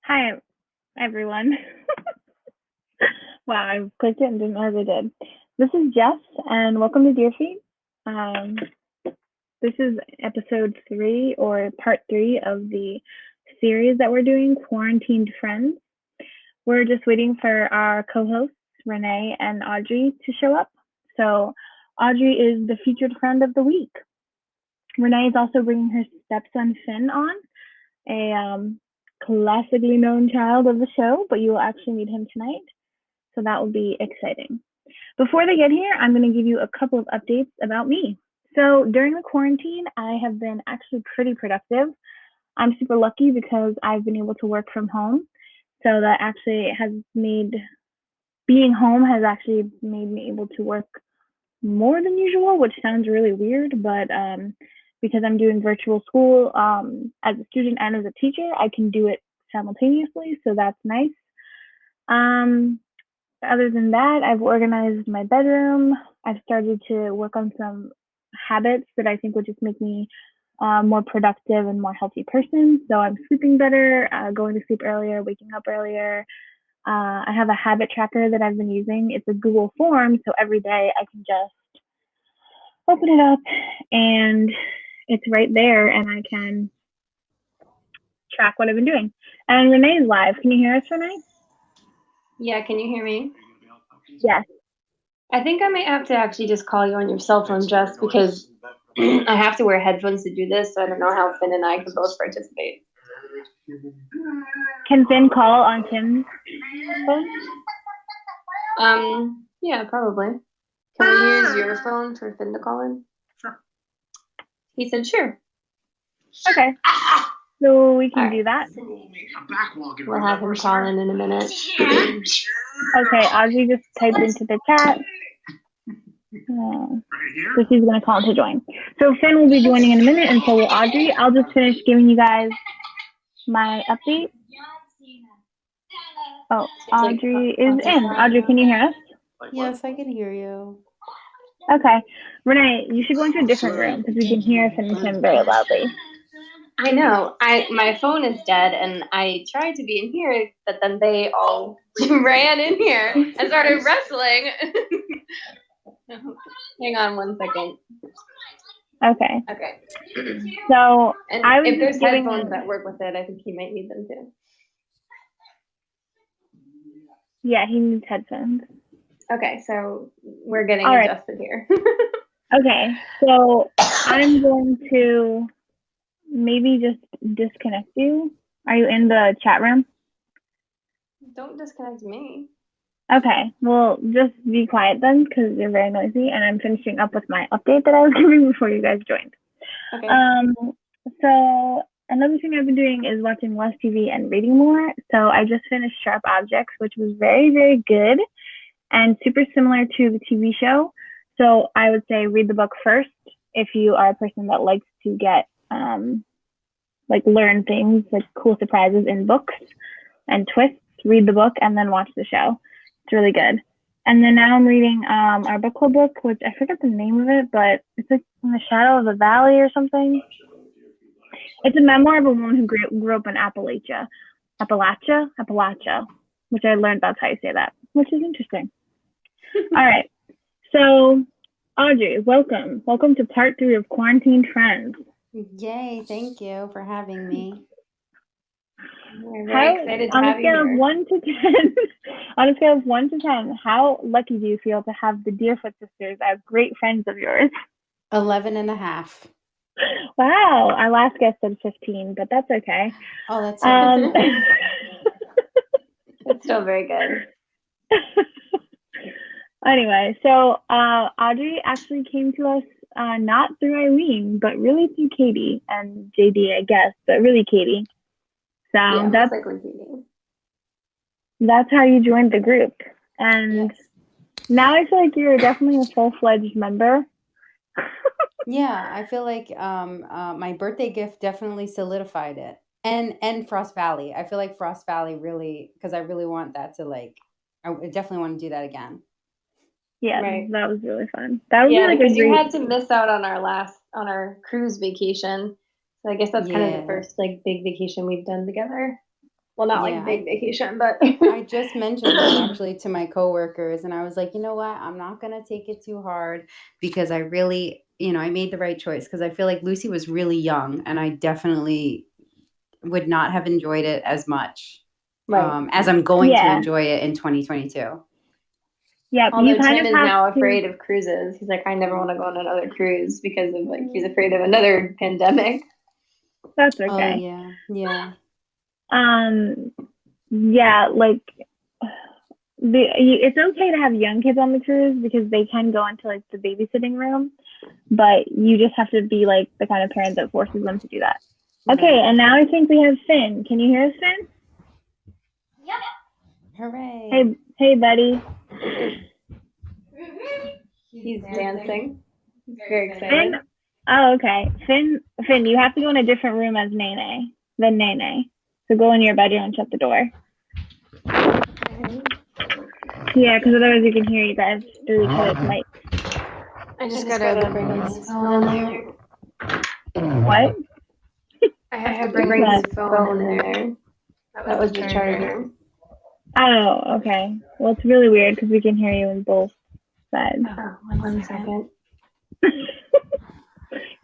Hi, everyone. Wow, I clicked it and didn't realize I did. This is Jess, and welcome to Deerfoot. Um, this is episode 3 or part 3 of the series that we're doing, Quarantined Friends. We're just waiting for our co-hosts, Renee and Audrey, to show up. So, Audrey is the featured friend of the week. Renee is also bringing her stepson Finn on, a classically known child of the show, but you will actually meet him tonight. So that will be exciting. Before they get here, I'm going to give you a couple of updates about me. So during the quarantine, I have been actually pretty productive. I'm super lucky because I've been able to work from home. So that actually has made being home has actually made me able to work more than usual, which sounds really weird, but because I'm doing virtual school as a student and as a teacher, I can do it simultaneously. So that's nice. Um, Other than that, I've organized my bedroom. I've started to work on some habits that I think would just make me more productive and more healthy person. So I'm sleeping better, going to sleep earlier, waking up earlier. I have a habit tracker that I've been using. It's a Google form, so every day I can just open it up and it's right there and I can track what I've been doing. And Renee's live. Can you hear us, Renee? Yeah, can you hear me? Yes. I think I might have to actually just call you on your cell phone, Jess, because I have to wear headphones to do this, so I don't know how Finn and I can both participate. Can Finn call on Tim's phone? Yeah, probably. Can we use your phone for Finn to call in? Sure. He said sure. Okay. So we can All right. do that. We'll have him call in a minute. Okay, Audrey just typed into the chat. So she's going to call to join. So Finn will be joining in a minute, and so will Audrey. I'll just finish giving you guys my update. Oh, Audrey is in. Audrey, can you hear us? Yes, I can hear you. Okay. Renee, you should go into a different room because we can hear Finn and Tim very loudly. I know. My phone is dead, and I tried to be in here, but then they all ran in here and started wrestling. Hang on one second. Okay. Okay. So And I was if there's just giving. headphones that work with it, I think he might need them too. Yeah, he needs headphones. Okay, so we're getting All right. adjusted here. Okay, so I'm going to maybe just disconnect you. Are you in the chat room? Don't disconnect me. Okay, well, just be quiet then because you're very noisy, and I'm finishing up with my update that I was giving before you guys joined. Okay. So another thing I've been doing is watching less TV and reading more. So I just finished Sharp Objects, which was very, very good and super similar to the TV show. So I would say read the book first if you are a person that likes to get like learn things like cool surprises in books and twists. Read the book and then watch the show. It's really good. And then now I'm reading our book club book, which I forget the name of it, but it's like In the Shadow of the Valley or something. It's a memoir of a woman who grew up in Appalachia, which I learned that's how you say that, which is interesting. All right. So, Audrey, welcome. Welcome to part 3 of Quarantine Friends. Yay, thank you for having me. We're very excited to on have a scale you of here. 1 to 10, on a scale of 1 to 10, how lucky do you feel to have the Deerfoot sisters as great friends of yours? 11 and a half. Wow, our last guest said 15, but that's okay. Oh, that's right. It's still very good. Anyway, so Audrey actually came to us not through Eileen, but really through Katie and JD, I guess, but really Katie. So Yeah, most likely Katie. That's how you joined the group. And Yes. now I feel like you're definitely a full-fledged member. Yeah, I feel like my birthday gift definitely solidified it. And Frost Valley. I feel like Frost Valley really, because I really want that to I definitely want to do that again. Yeah, Right. that was really fun. That would be like because a great... you had to miss out on our cruise vacation. So I guess that's kind of the first like big vacation we've done together. Well, not Yeah, like big vacation, but I just mentioned that actually to my coworkers, and I was like, you know what? I'm not gonna take it too hard because I really, I made the right choice because I feel like Lucy was really young, and I definitely would not have enjoyed it as much right. as I'm going to Yeah. enjoy it in 2022. Yep. Although You kind Tim of is have now to. afraid of cruises. He's like, I never want to go on another cruise because of like he's afraid of another pandemic. That's Oh okay. yeah. Yeah, like it's okay to have young kids on the cruise because they can go into like the babysitting room, but you just have to be like the kind of parent that forces them to do that. Okay, Right. and now I think we have Finn. Can you hear us, Finn? Hooray! Hey, buddy. He's dancing. He's very excited. Finn. Oh, okay. Finn, you have to go in a different room as Nene than Nene. So go in your bedroom and shut the door. Yeah, because otherwise we can hear you guys through each other's mic. I just gotta bring his phone in there. What? I have to bring his phone in there. That was the charger. Oh, okay. Well, it's really weird because we can hear you in both sides. Oh, one second.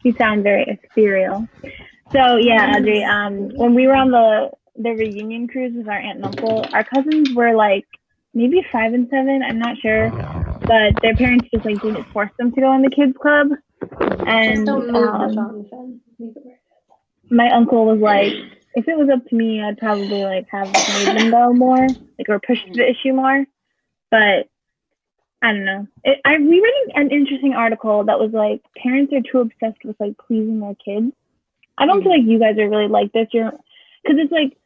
You sound very ethereal. So yeah, Audrey. When we were on the reunion cruise with our aunt and uncle, our cousins were like maybe 5 and 7. I'm not sure, but their parents just like didn't force them to go in the kids club. And Don't move the phone, Finn. my uncle was like, if it was up to me, I'd probably like have made them go more, like or pushed the issue more. But I don't know. We read an interesting article that was like parents are too obsessed with like pleasing their kids. I don't feel like you guys are really like this. Because it's like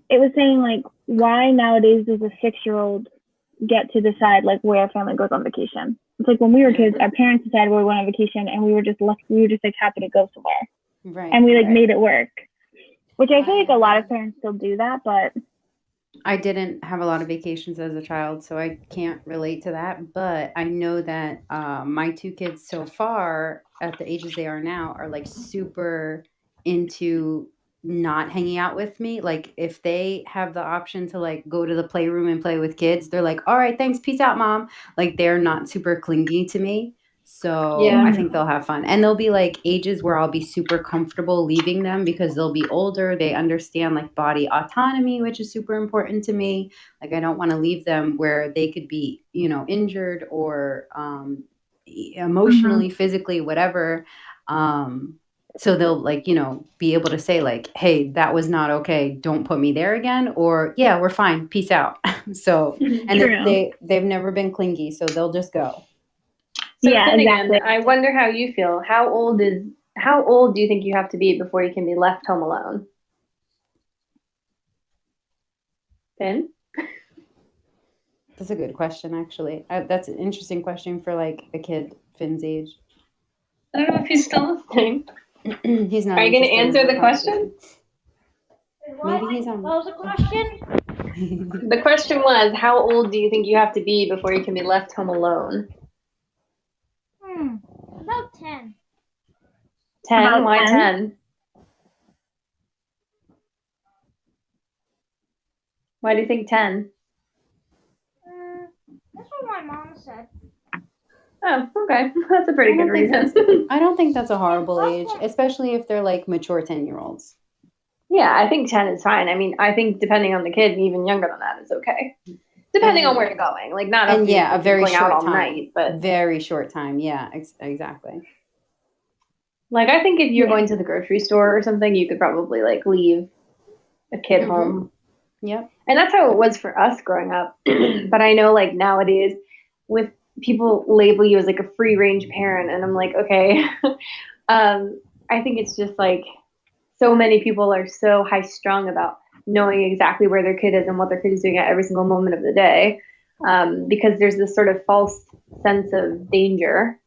it was saying like why nowadays does a 6-year-old get to decide like where a family goes on vacation? It's like when we were kids, our parents decided where we went on vacation, and we were just lucky. We were just like happy to go somewhere, Right. and we like made it work. Which I feel like a lot of parents still do that, but I didn't have a lot of vacations as a child, so I can't relate to that. But I know that my 2 kids so far, at the ages they are now, are like super into not hanging out with me. Like if they have the option to like go to the playroom and play with kids, they're like, "All right, thanks, peace out, mom." Like they're not super clingy to me. So I think they'll have fun. And they'll be like ages where I'll be super comfortable leaving them because they'll be older. They understand like body autonomy, which is super important to me. Like I don't want to leave them where they could be, injured or emotionally, physically, whatever. So they'll like, be able to say like, hey, that was not okay. Don't put me there again. Or yeah, we're fine. Peace out. So, and they've never been clingy, so they'll just go. So Finnegan, I wonder how you feel. How old do you think you have to be before you can be left home alone? Finn? That's a good question, actually. That's an interesting question for like a kid Finn's age. I don't know if he's still listening. He's not. Are you going to answer the question? Maybe he's on. What was the question? The question was, how old do you think you have to be before you can be left home alone? About 10. 10? About Why 10? Why do you think 10? That's what my mom said. Oh, okay. That's a pretty good reason. I don't think that's a horrible age, especially if they're like mature 10-year-olds. Yeah, I think 10 is fine. I mean, I think depending on the kid, even younger than that is okay. Depending on where you're going. Like, not and yeah, a very short out all time. night, but very short time. Yeah, exactly. Like, I think if you're going to the grocery store or something, you could probably like leave a kid home. Yep. And that's how it was for us growing up. But I know like nowadays with people label you as like a free range parent, and I'm like, okay. I think it's just like so many people are so high strung about knowing exactly where their kid is and what their kid is doing at every single moment of the day. Because there's this sort of false sense of danger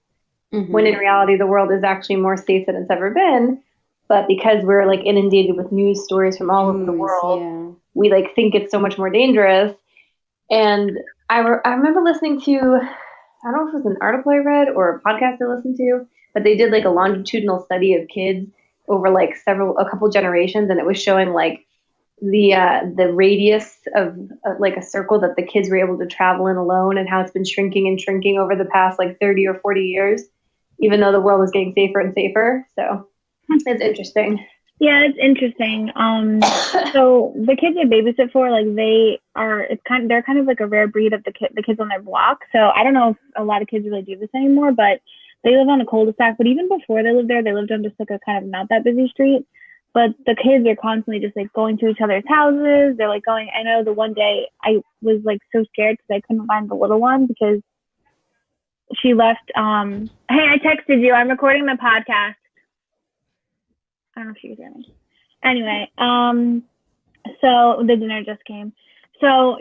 when in reality the world is actually more safe than it's ever been. But because we're like inundated with news stories from all over the world, we like think it's so much more dangerous. And I remember listening to, I don't know if it was an article I read or a podcast I listened to, but they did like a longitudinal study of kids over like a couple generations, and it was showing like the radius of like a circle that the kids were able to travel in alone, and how it's been shrinking and shrinking over the past like 30 or 40 years, even though the world is getting safer and safer. So it's interesting. Yeah, it's interesting. So the kids I babysit for, like they're kind of like a rare breed of the kids on their block. So I don't know if a lot of kids really do this anymore, but they live on a cul-de-sac. But even before they lived there, they lived on just like a kind of not that busy street. But the kids are constantly just like going to each other's houses. They're like going. I know the one day I was like so scared because I couldn't find the little one because she left. Hey, I texted you. I'm recording the podcast. I don't know if you can hear me. Anyway, so the dinner just came. So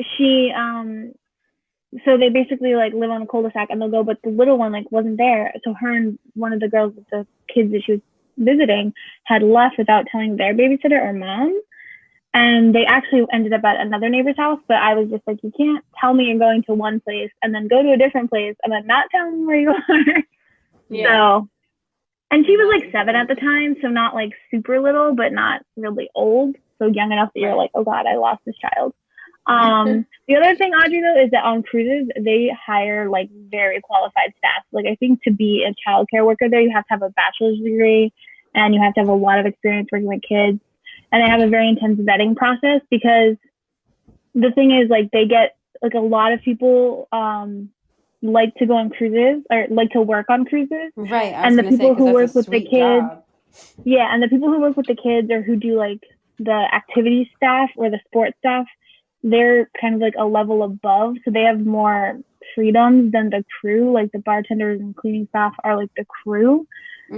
so they basically like live on a cul-de-sac and they'll go, but the little one like wasn't there. So her and one of the girls, the kids that she was visiting, had left without telling their babysitter or mom. And they actually ended up at another neighbor's house, but I was just like, you can't tell me you're going to one place and then go to a different place and then not tell me where you are. So, and she was like 7 at the time, so not like super little, but not really old. So young enough that you're like, oh God, I lost this child. The other thing, Audrey, though, is that on cruises, they hire like very qualified staff. Like I think to be a child care worker there, you have to have a bachelor's degree and you have to have a lot of experience working with kids. And they have a very intense vetting process because the thing is like they get like a lot of people like to go on cruises or like to work on cruises. Right. And the people who work with the kids, yeah, and the people who work with the kids or who do like the activity staff or the sports staff, they're kind of like a level above, so they have more freedoms than the crew. Like the bartenders and cleaning staff are like the crew.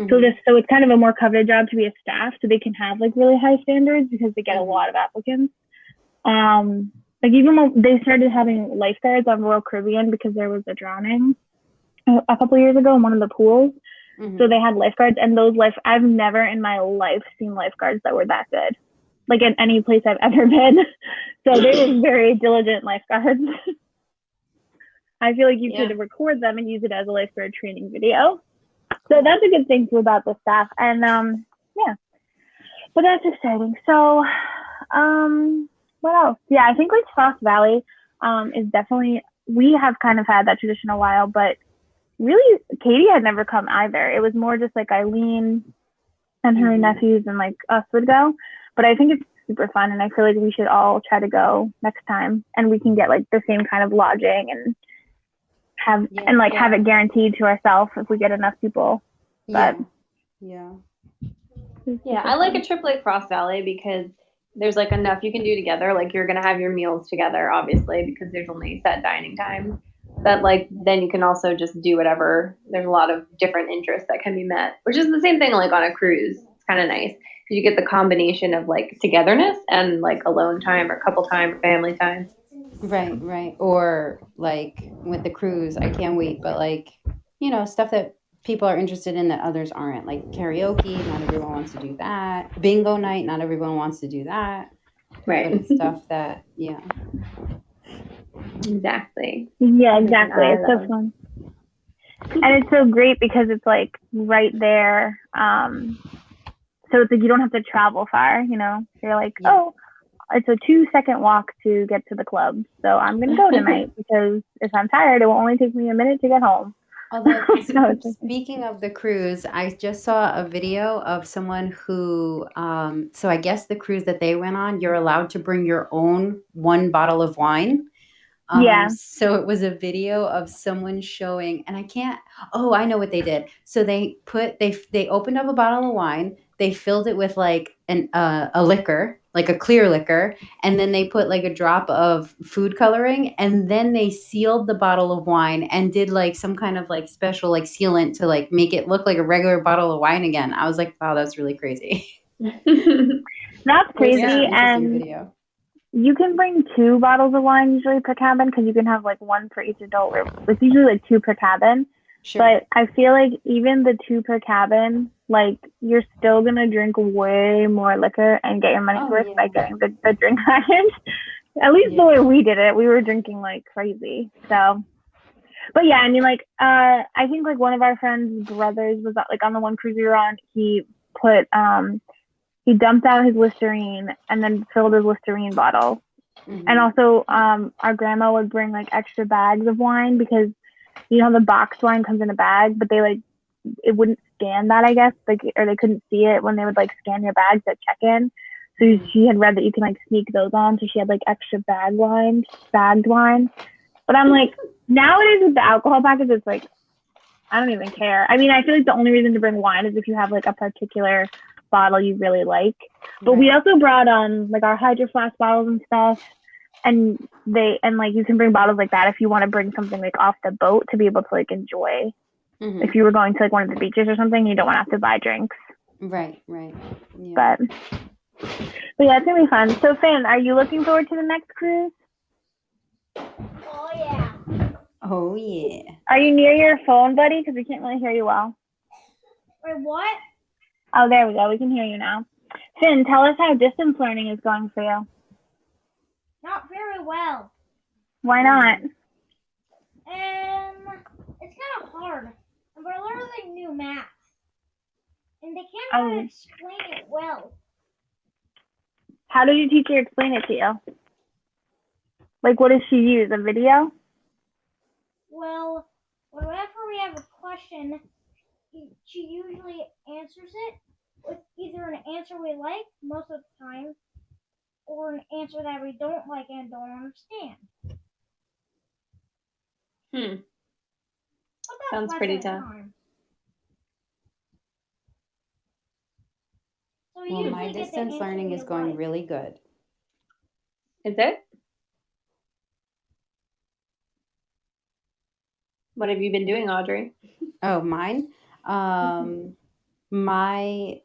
So it's kind of a more coveted job to be a staff, so they can have like really high standards because they get a lot of applicants. Like even when they started having lifeguards on Royal Caribbean because there was a drowning a couple years ago in one of the pools. So they had lifeguards, and I've never in my life seen lifeguards that were that good, like in any place I've ever been. So they were very diligent lifeguards. I feel like you could record them and use it as a lifeguard training video. So that's a good thing too about the staff. And yeah, but that's exciting. So what else? Yeah, I think like Frost Valley is definitely, we have kind of had that tradition a while, but really Katie had never come either. It was more just like Eileen and her nephews and like us would go. But I think it's super fun, and I feel like we should all try to go next time, and we can get like the same kind of lodging and have have it guaranteed to ourselves if we get enough people. But yeah, I like a trip like Frost Valley because there's like enough you can do together. Like you're gonna have your meals together, obviously, because there's only set dining time. But like then you can also just do whatever. There's a lot of different interests that can be met, which is the same thing like on a cruise. It's kind of nice because you get the combination of like togetherness and like alone time or couple time or family time. Right. Or like with the cruise, I can't wait, but like, stuff that people are interested in that others aren't, like karaoke, not everyone wants to do that. Bingo night, not everyone wants to do that. Right. But it's stuff that, Exactly. Yeah, exactly. It's so fun. And it's so great because it's like right there. So it's like you don't have to travel far, You're like, oh, it's a 2-second walk to get to the club. So I'm going to go tonight because if I'm tired, it will only take me a minute to get home. Although, speaking of the cruise, I just saw a video of someone who, so I guess the cruise that they went on, you're allowed to bring your own one bottle of wine. So it was a video of someone showing, and I know what they did. So they opened up a bottle of wine, they filled it with like a liquor, like a clear liquor, and then they put like a drop of food coloring, and then they sealed the bottle of wine and did like some kind of like special like sealant to like make it look like a regular bottle of wine again. I was like, wow, that's really crazy. That's crazy. And video. You can bring 2 bottles of wine usually per cabin because you can have like 1 for each adult. It's usually like 2 per cabin. Sure. But I feel like even the 2 per cabin, like you're still going to drink way more liquor and get your money's worth by getting the drink package. At least the way we did it, we were drinking like crazy. So, but yeah, I mean like, I think like one of our friends' brothers was like on the one cruise we were on, he put, he dumped out his Listerine and then filled his Listerine bottle. Mhm. And also, our grandma would bring like extra bags of wine because you know the boxed wine comes in a bag, but they like it wouldn't scan that, I guess, like, or they couldn't see it when they would like scan your bags at check-in. So Mhm. she had read that you can like sneak those on, so she had like extra bagged wine. But I'm like, nowadays with the alcohol package, it's like I don't even care. I mean, I feel like the only reason to bring wine is if you have like a particular bottle you really like. But we Right. also brought like our Hydro Flask bottles and stuff, and like you can bring bottles like that if you want to bring something like off the boat to be able to like enjoy. Mhm. If you were going to like one of the beaches or something, you don't want to have to buy drinks. Right. Yeah. But yeah, it's gonna be fun. So Finn, are you looking forward to the next cruise? Oh yeah. Oh yeah. Are you near your phone, buddy? Because we can't really hear you well. Wait, what? Oh, there we go. We can hear you now. Finn, tell us how distance learning is going for you. Not very well. Why not? It's kind of hard. We're learning new math, and they can't really explain it well. How did your teacher explain it to you? Like, what does she use? A video? Well, whenever we have a question, she usually answers it with either an answer we like most of the time, or an answer that we don't like and don't understand. But that's Sounds pretty most of the tough. time. So we Well, usually my get the distance answer learning we is going like. really good. Is it? What have you been doing, Audrey? Oh, mine. My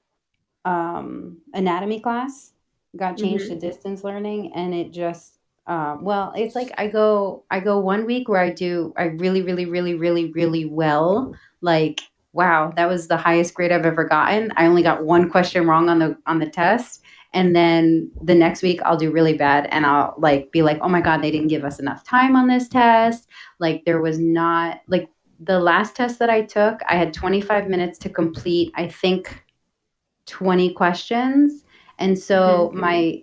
anatomy class got changed to distance learning, and it just well, it's like I go 1 week where I really really well. Like, wow, that was the highest grade I've ever gotten. I only got one question wrong on the test. And then the next week I'll do really bad, and I'll like be like, oh my God, they didn't give us enough time on this test. Like, there was not like the last test that I took, I had 25 minutes to complete, I think 20 questions. And so my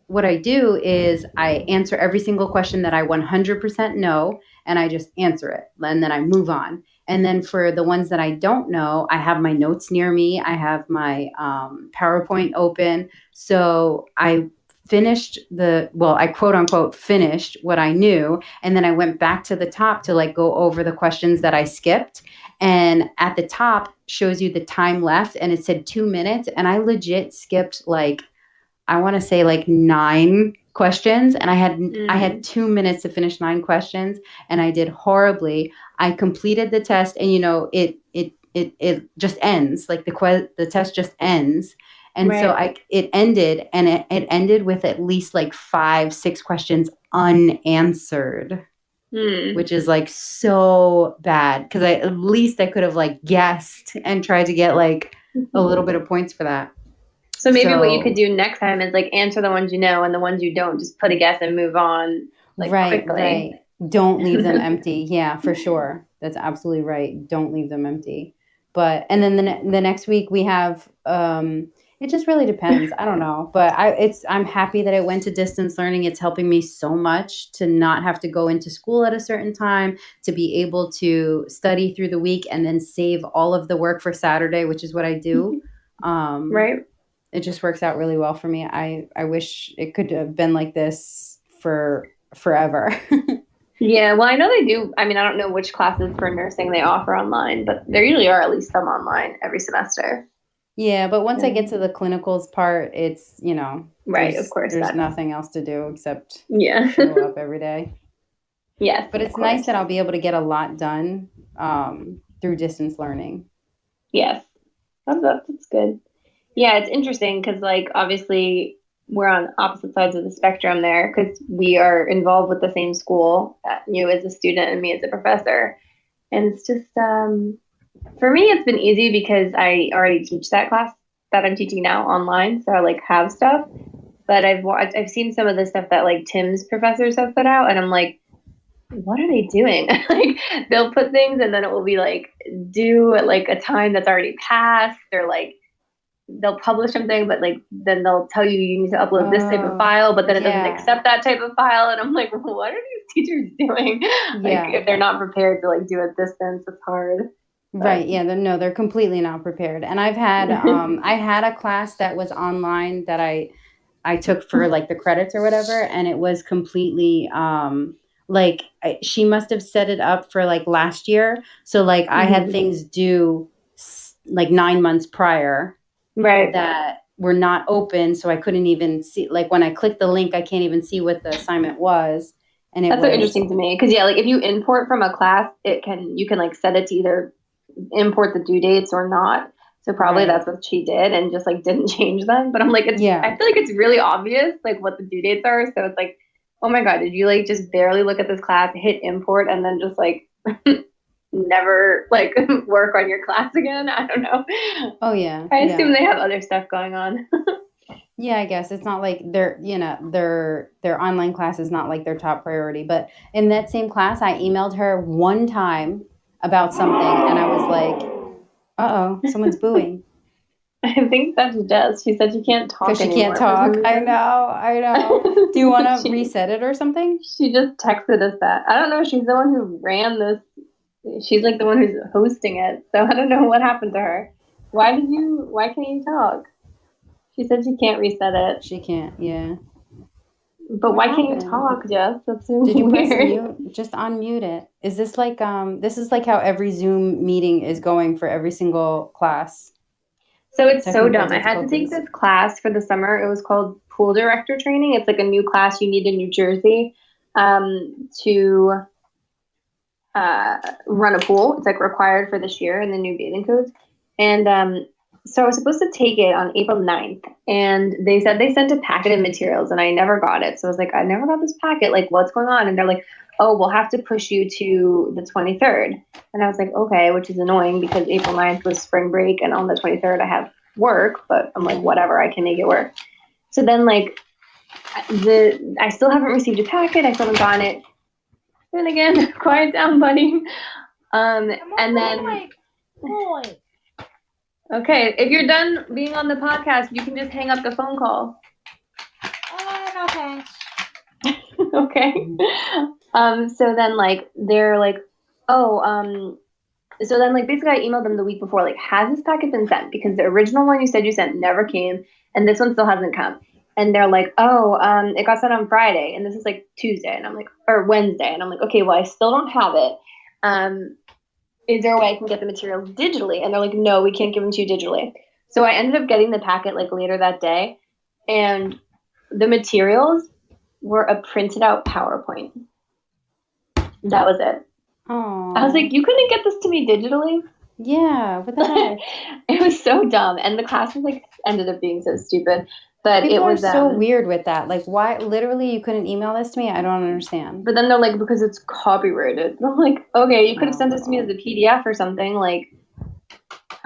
what I do is I answer every single question that I 100% know, and I just answer it, and then I move on. And then for the ones that I don't know, I have my notes near me. I have my PowerPoint open. So I quote unquote finished what I knew. And then I went back to the top to like go over the questions that I skipped. And at the top shows you the time left, and it said 2 minutes. And I legit skipped like, I want to say like 9 questions, and I had 2 minutes to finish 9 questions, and I did horribly. I completed the test, and it just ends, like the test just ends. And so it ended, and it ended with at least like 5-6 questions unanswered, which is like so bad, because at least I could have like guessed and tried to get like a little bit of points for that. So maybe what you could do next time is like answer the ones you know, and the ones you don't, just put a guess and move on like quickly. Right. Don't leave them empty. Yeah, for sure. That's absolutely right. Don't leave them empty. But and then the next week we have it just really depends. I don't know, but I'm happy that it went to distance learning. It's helping me so much to not have to go into school at a certain time, to be able to study through the week and then save all of the work for Saturday, which is what I do. Right. It just works out really well for me. I wish it could have been like this for forever. Yeah, well, I know they do. I mean, I don't know which classes for nursing they offer online, but there usually are at least some online every semester. Yeah, but once I get to the clinicals part, it's, Right, of course, there's that's nothing else to do except yeah. show up every day. Yes, But of it's nice course. that I'll be able to get a lot done through distance learning. Yes, that's good. Yeah, it's interesting because, like, obviously we're on opposite sides of the spectrum there because we are involved with the same school, you as a student and me as a professor. And it's just, for me, it's been easy because I already teach that class that I'm teaching now online, so I like have stuff. But I've seen some of the stuff that like Tim's professors have put out, and I'm like, what are they doing? Like, they'll put things and then it will be like due at like a time that's already passed, or like they'll publish something, but like then they'll tell you need to upload this type of file, but then it doesn't accept that type of file. And I'm like, what are these teachers doing? Like if they're not prepared to like do a distance, it's hard. Right. Yeah. They're completely not prepared. And I've had I had a class that was online that I took for like the credits or whatever, and it was completely like she must have set it up for like last year. So like I had things due like 9 months prior that were not open, so I couldn't even see, like when I clicked the link I can't even see what the assignment was. And that's so interesting to me, because like if you import from a class, you can like set it to either import the due dates or not. So probably that's what she did and just like didn't change them. But I'm like, I feel like it's really obvious like what the due dates are. So it's like, oh my God, did you like just barely look at this class, hit import, and then just like never like work on your class again? I don't know. Oh yeah. I assume they have other stuff going on. Yeah, I guess it's not like their online class is not like their top priority. But in that same class, I emailed her one time about something, and I was like, "Uh-oh, someone's booing." I think that's Jess. She said she can't talk because she can't talk. I know. Do you want to reset it or something? She just texted us that. I don't know. She's the one who ran this. She's like the one who's hosting it. So I don't know what happened to her. Why can't you talk? She said she can't reset it. She can't, yeah. But why can't you talk, Jess? That's so Did you weird. press mute? Just unmute it. Is this like this is like how every Zoom meeting is going for every single class? So it's so dumb. I had to take this class for the summer. It was called Pool Director Training. It's like a new class you need in New Jersey to run a pool. It's like required for this year in the new bathing codes. And so I was supposed to take it on April 9th, and they said they sent a packet of materials, and I never got it. So I was like, I never got this packet. Like, what's going on? And they're like, oh, we'll have to push you to the 23rd. And I was like, okay, which is annoying because April 9th was spring break, and on the 23rd I have work, but I'm like, whatever, I can make it work. So then like I still haven't received a packet. I still haven't gotten it. And again, quiet down, buddy. And then okay, if you're done being on the podcast, you can just hang up the phone call. No thanks. Okay. So then like they're like, oh, so then like basically I emailed them the week before, like, has this packet been sent? Because the original one you said you sent never came, and this one still hasn't come. And they're like, oh, it got sent on Friday, and this is like Tuesday, and I'm like, or Wednesday, and I'm like, okay, well I still don't have it. Is there a way I can get the materials digitally? And they're like, no, we can't give them to you digitally. So I ended up getting the packet like later that day, and the materials were a printed out PowerPoint. That was it. Oh. I was like, you couldn't get this to me digitally? Yeah, what the heck? It was so dumb, and the class was like ended up being so stupid. But People it was are so weird with that. Like, why? Literally, you couldn't email this to me? I don't understand. But then they're like, because it's copyrighted. And I'm like, okay, you could have sent this to me as a PDF or something. Like,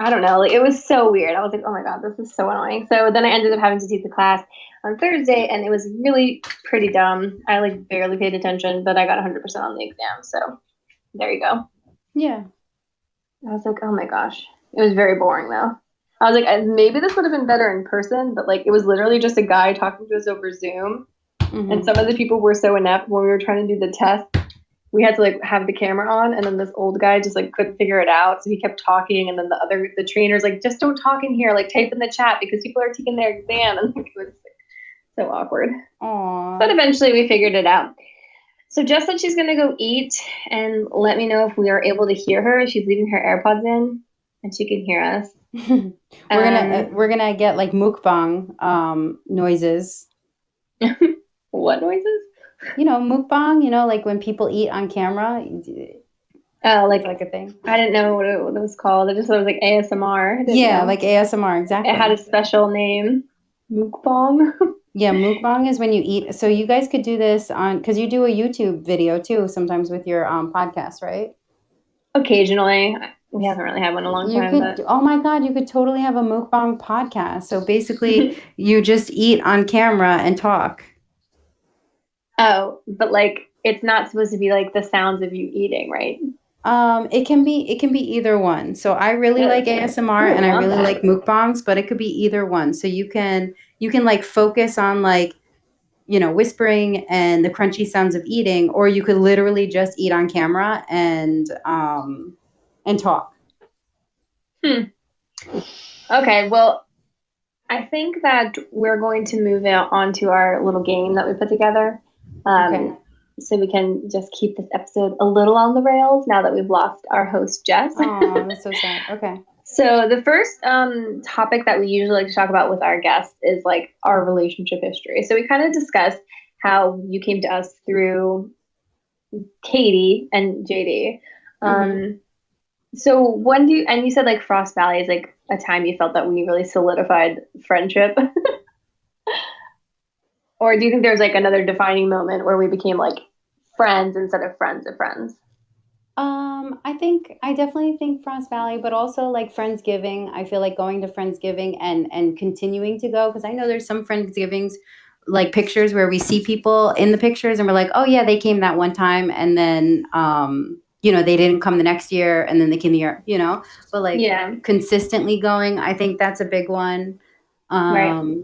I don't know. Like, it was so weird. I was like, oh my God, this is so annoying. So then I ended up having to take the class on Thursday, and it was really pretty dumb. I like barely paid attention, but I got 100% on the exam. So there you go. Yeah. I was like, oh my gosh. It was very boring though. I was like, maybe this would have been better in person, but like it was literally just a guy talking to us over Zoom. Mm-hmm. And some of the people were so inept when we were trying to do the test. We had to like have the camera on, and then this old guy just like couldn't figure it out. So he kept talking, and then the trainer's like, just don't talk in here, like type in the chat because people are taking their exam. And like, it was like, so awkward. Aww. But eventually we figured it out. So Jess said she's gonna go eat and let me know if we are able to hear her. She's leaving her AirPods in, and she can hear us. We're gonna get like mukbang noises. What noises? You know, mukbang. You know, like when people eat on camera. Oh, like a thing. I didn't know what it was called. I just thought it was like ASMR. Yeah, like ASMR. Exactly. It had a special name. Mukbang. Yeah, mukbang is when you eat. So you guys could do this because you do a YouTube video too sometimes with your podcast, right? Occasionally. We haven't really had one in a long time. Oh my God, you could totally have a mukbang podcast. So basically you just eat on camera and talk. Oh, but like it's not supposed to be like the sounds of you eating, right? It can be either one. So I really like ASMR and I love really that. like mukbangs, but it could be either one. So you can like focus on like, whispering and the crunchy sounds of eating, or you could literally just eat on camera and talk. Okay, well, I think that we're going to move on to our little game that we put together. Okay. So we can just keep this episode a little on the rails now that we've lost our host, Jess. Oh, that's so sad. Okay. So the first topic that we usually like to talk about with our guests is like our relationship history. So we kind of discussed how you came to us through Katie and JD. Mhm. So when and you said like Frost Valley is like a time you felt that we really solidified friendship? Or do you think there's like another defining moment where we became like friends instead of friends of friends? I definitely think Frost Valley, but also like Friendsgiving. I feel like going to Friendsgiving and continuing to go, because I know there's some Friendsgivings like pictures where we see people in the pictures and we're like, oh yeah, they came that one time, and then they didn't come the next year, and then they came the year, but like Yeah, consistently going, I think that's a big one. right.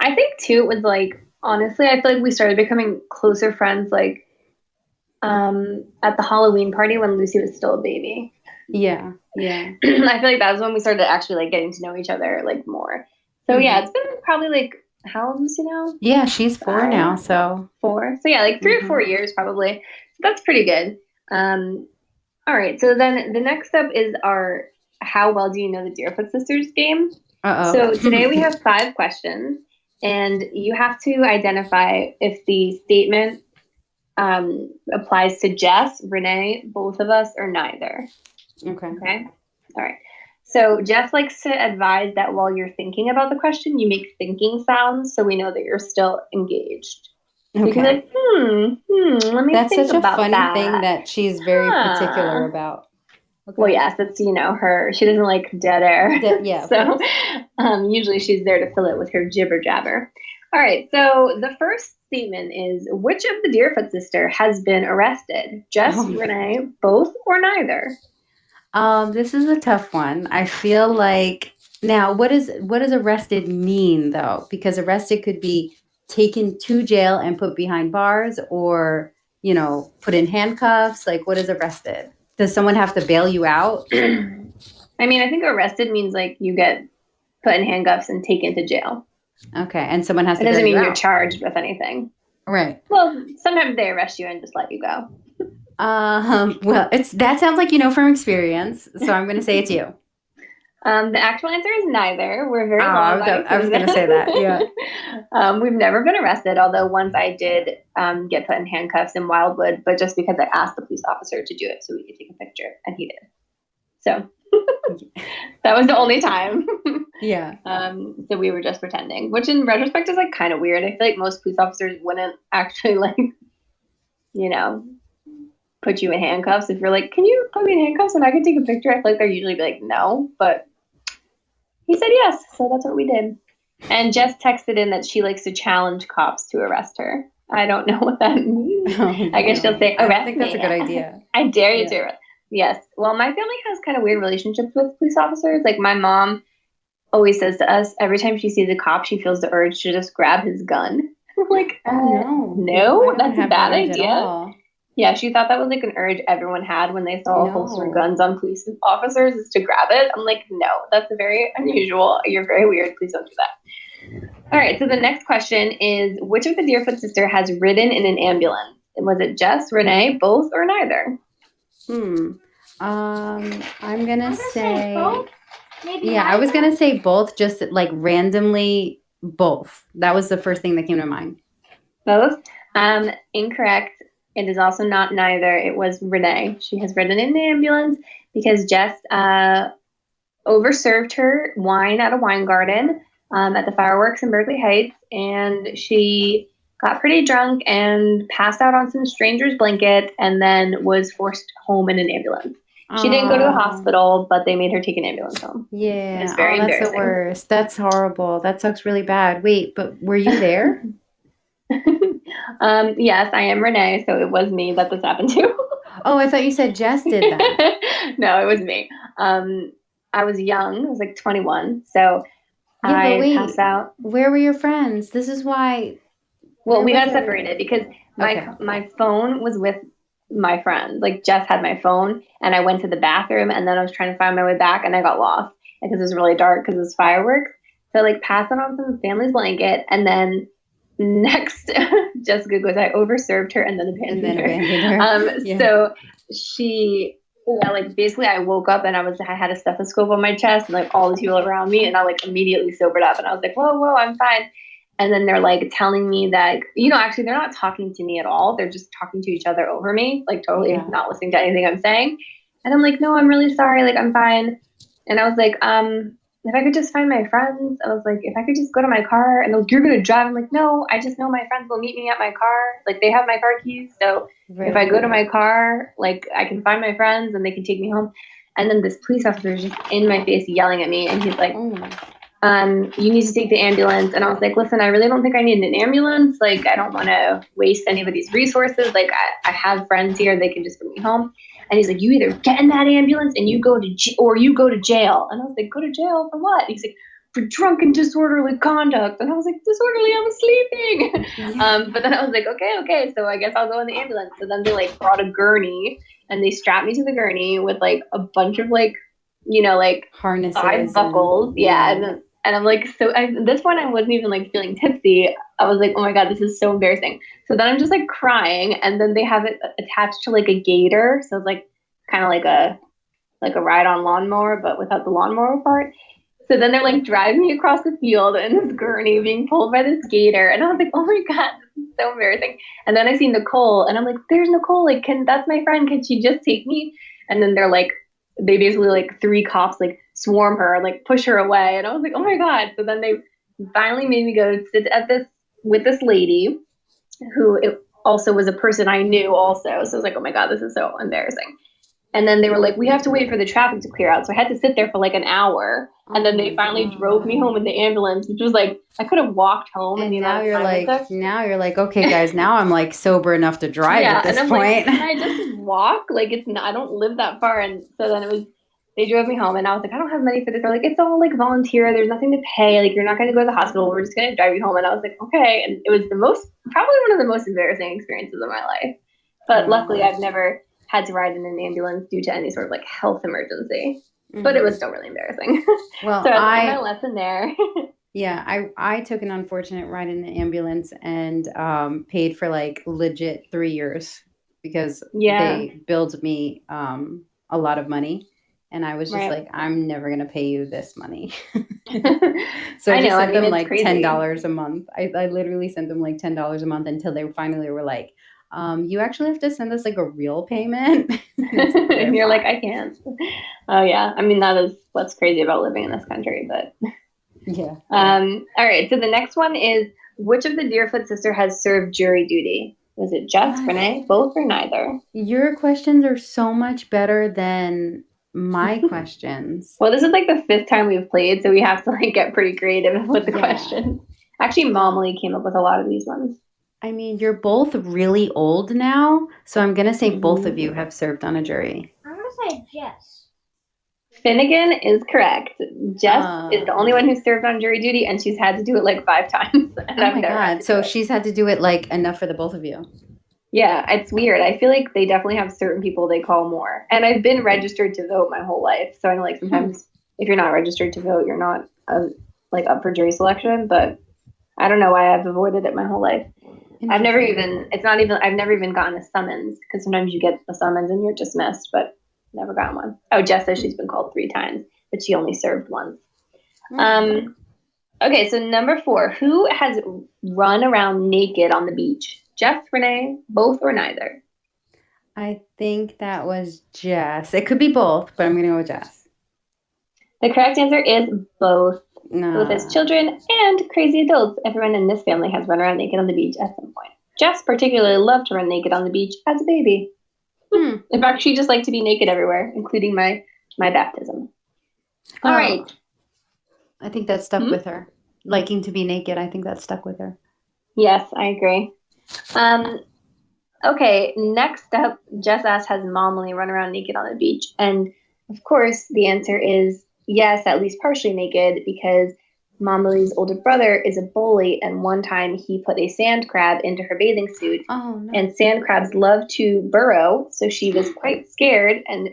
I think too it was like honestly, I feel like we started becoming closer friends like at the Halloween party when Lucy was still a baby. Yeah. I feel like that was when we started actually like getting to know each other like more. So yeah, it's been probably like how old is she now? Yeah, she's 4 now, so 4. So yeah, like 3 or 4 years probably. So that's pretty good. All right. So then the next step is our how well do you know the Deerfoot sisters game? Uh-oh. So today we have 5 questions, and you have to identify if the statement applies to Jess, Renee, both of us, or neither. Okay. All right. So Jeff likes to advise that while you're thinking about the question, you make thinking sounds so we know that you're still engaged. So you can be like, let me That's think such a about funny that. thing that she's very particular about. Okay. Well, yes, it's her. She doesn't like dead air. Yeah. So usually she's there to fill it with her jibber jabber. All right. So the first statement is: which of the Deerfoot sister has been arrested? Jess, Renee, both, or neither? This is a tough one. I feel like now what does arrested mean though? Because arrested could be taken to jail and put behind bars, or put in handcuffs. Like, what is arrested? Does someone have to bail you out? I mean, I think arrested means like you get put in handcuffs and taken to jail. Okay, and someone has to It bail doesn't you mean you're out. charged with anything. Right. Well, sometimes they arrest you and just let you go. Well, that sounds like from experience, so I'm going to say it's you. The actual answer is neither. We're very long. I was going to say that. Yeah. We've never been arrested, although once I did get put in handcuffs in Wildwood, but just because I asked the police officer to do it so we could take a picture, and he did. So that was the only time. Yeah. So we were just pretending, which in retrospect is like kind of weird. I feel like most police officers wouldn't actually like, put you in handcuffs. If you're like, can you put me in handcuffs and I can take a picture? I feel like they're usually be like, no, but he said yes, so that's what we did. And Jess texted in that she likes to challenge cops to arrest her. I don't know what that means. I guess she'll say, arrest me. I think that's a good idea. I dare you to arrest. Yes. Well, my family has kind of weird relationships with police officers. Like my mom always says to us, every time she sees a cop, she feels the urge to just grab his gun. Like, no, that's a bad idea. Yeah, she thought that was like an urge everyone had when they saw holstered guns on police officers, is to grab it. I'm like, no, that's very unusual. You're very weird. Please don't do that. All right, so the next question is: which of the Deerfoot sister has ridden in an ambulance? Was it Jess, Renee, both, or neither? I'm gonna say both. Maybe yeah, neither? I was gonna say both, just like randomly both. That was the first thing that came to mind. Both? Incorrect. It is also not neither. It was Renee. She has ridden in the ambulance because Jess overserved her wine at a wine garden at the fireworks in Berkeley Heights, and she got pretty drunk and passed out on some stranger's blanket and then was forced home in an ambulance. She didn't go to the hospital, but they made her take an ambulance home. Yeah. It's very that's embarrassing. the worst. That's horrible. That sucks really bad. Wait, but were you there? Yes, I am Renee, so it was me that this happened to. Oh, I thought you said Jess did that. No, it was me. I was young. I was like 21. So Yeah, but I wait, passed out. where were your friends? This is why. Well, Where we was got everybody? separated because Okay. my phone was with my friend. Like Jess had my phone, and I went to the bathroom, and then I was trying to find my way back, and I got lost because it was really dark because it was fireworks. So like passed it on some family's blanket, and then next Jessica goes, I overserved her and then And abandoned then her. abandoned her. Yeah. So she. Yeah, like basically I woke up and I had a stethoscope on my chest and like all these people around me and I like immediately sobered up and I was like, whoa, I'm fine. And then they're like telling me that, actually they're not talking to me at all. They're just talking to each other over me, like totally Yeah. not listening to anything I'm saying. And I'm like, no, I'm really sorry. Like, I'm fine. And I was like, if I could just find my friends, I was like, if I could just go to my car and they're like, you're going to drive. I'm like, no, I just know my friends will meet me at my car. Like, they have my car keys. So if I Right. go to my car, like, I can find my friends and they can take me home. And then this police officer is just in my face yelling at me. And he's like, Oh, you need to take the ambulance. And I was like, listen, I really don't think I need an ambulance. Like, I don't want to waste anybody's resources. Like, I have friends here. They can just bring me home. And he's like, you either get in that ambulance and you go to or you go to jail. And I was like, go to jail for what? And he's like, for drunken disorderly conduct. And I was like, disorderly, I was sleeping. yeah. But then I was like, okay. So I guess I'll go in the ambulance. So then they like brought a gurney and they strapped me to the gurney with like a bunch of like, like Harnesses 5 buckles. And I'm like, at this point, I wasn't even like feeling tipsy. I was like, oh my God, this is so embarrassing. So then I'm just like crying. And then they have it attached to like a gator. So it's like kind of like a ride on lawnmower, but without the lawnmower part. So then they're like driving me across the field in this gurney being pulled by this gator. And I was like, oh my God, this is so embarrassing. And then I see Nicole and I'm like, there's Nicole. Like, that's my friend. Can she just take me? And then they basically like 3 cops like swarm her, like push her away. And I was like, oh my God. So then they finally made me go sit with this lady who it also was a person I knew also. So I was like, oh my God, this is so embarrassing. And then they were like, we have to wait for the traffic to clear out. So I had to sit there for like an hour. And then they finally drove me home in the ambulance, which was like, I could have walked home. And now you're like, okay, guys, now I'm like sober enough to drive at this point. Like, can I just walk? Like, I don't live that far. And so then they drove me home and I was like, I don't have money for this. They're like, it's all like volunteer. There's nothing to pay. Like, you're not going to go to the hospital. We're just going to drive you home. And I was like, okay. And it was probably one of the most embarrassing experiences of my life. But luckily I've never had to ride in an ambulance due to any sort of like health emergency. Mm-hmm. But it was still really embarrassing. Well, so I learned my lesson there. Yeah, I took an unfortunate ride in the ambulance and paid for like legit 3 years because they billed me a lot of money. And I was just like, I'm never going to pay you this money. So I just sent them like $10 a month. I literally sent them like $10 a month until they finally were like, you actually have to send us like a real payment. And you're like, I can't. Oh yeah. I mean, what's crazy about living in this country, but yeah. All right. So the next one is, which of the Deerfoot sister has served jury duty? Was it Jess, Renee, both, or neither? Your questions are so much better than my questions. Well, this is like the 5th time we've played, so we have to like get pretty creative with the questions. Actually, Momly came up with a lot of these ones. I mean, you're both really old now, so I'm going to say both of you have served on a jury. I'm going to say Jess. Finnegan is correct. Jess is the only one who served on jury duty, and she's had to do it like 5 times. And oh my God. So she's had to do it like enough for the both of you. Yeah, it's weird. I feel like they definitely have certain people they call more. And I've been registered to vote my whole life. So I'm like, sometimes if you're not registered to vote, you're not like up for jury selection. But I don't know why I've avoided it my whole life. I've never even gotten a summons, because sometimes you get a summons and you're dismissed, but never gotten one. Oh, Jess says she's been called 3 times, but she only served once. Okay, so number 4, who has run around naked on the beach? Jess, Renee, both, or neither? I think that was Jess. It could be both, but I'm going to go with Jess. The correct answer is both. Both as children and crazy adults. Everyone in this family has run around naked on the beach at some point. Jess particularly loved to run naked on the beach as a baby. In fact, she just liked to be naked everywhere, including my baptism. All right. I think that stuck with her. Liking to be naked, I think that stuck with her. Yes, I agree. Okay, next up, Jess asked, has Momly run around naked on the beach? And of course, the answer is yes, at least partially naked, because Momly's older brother is a bully, and one time he put a sand crab into her bathing suit. Oh no. And sand crabs love to burrow, so she was quite scared and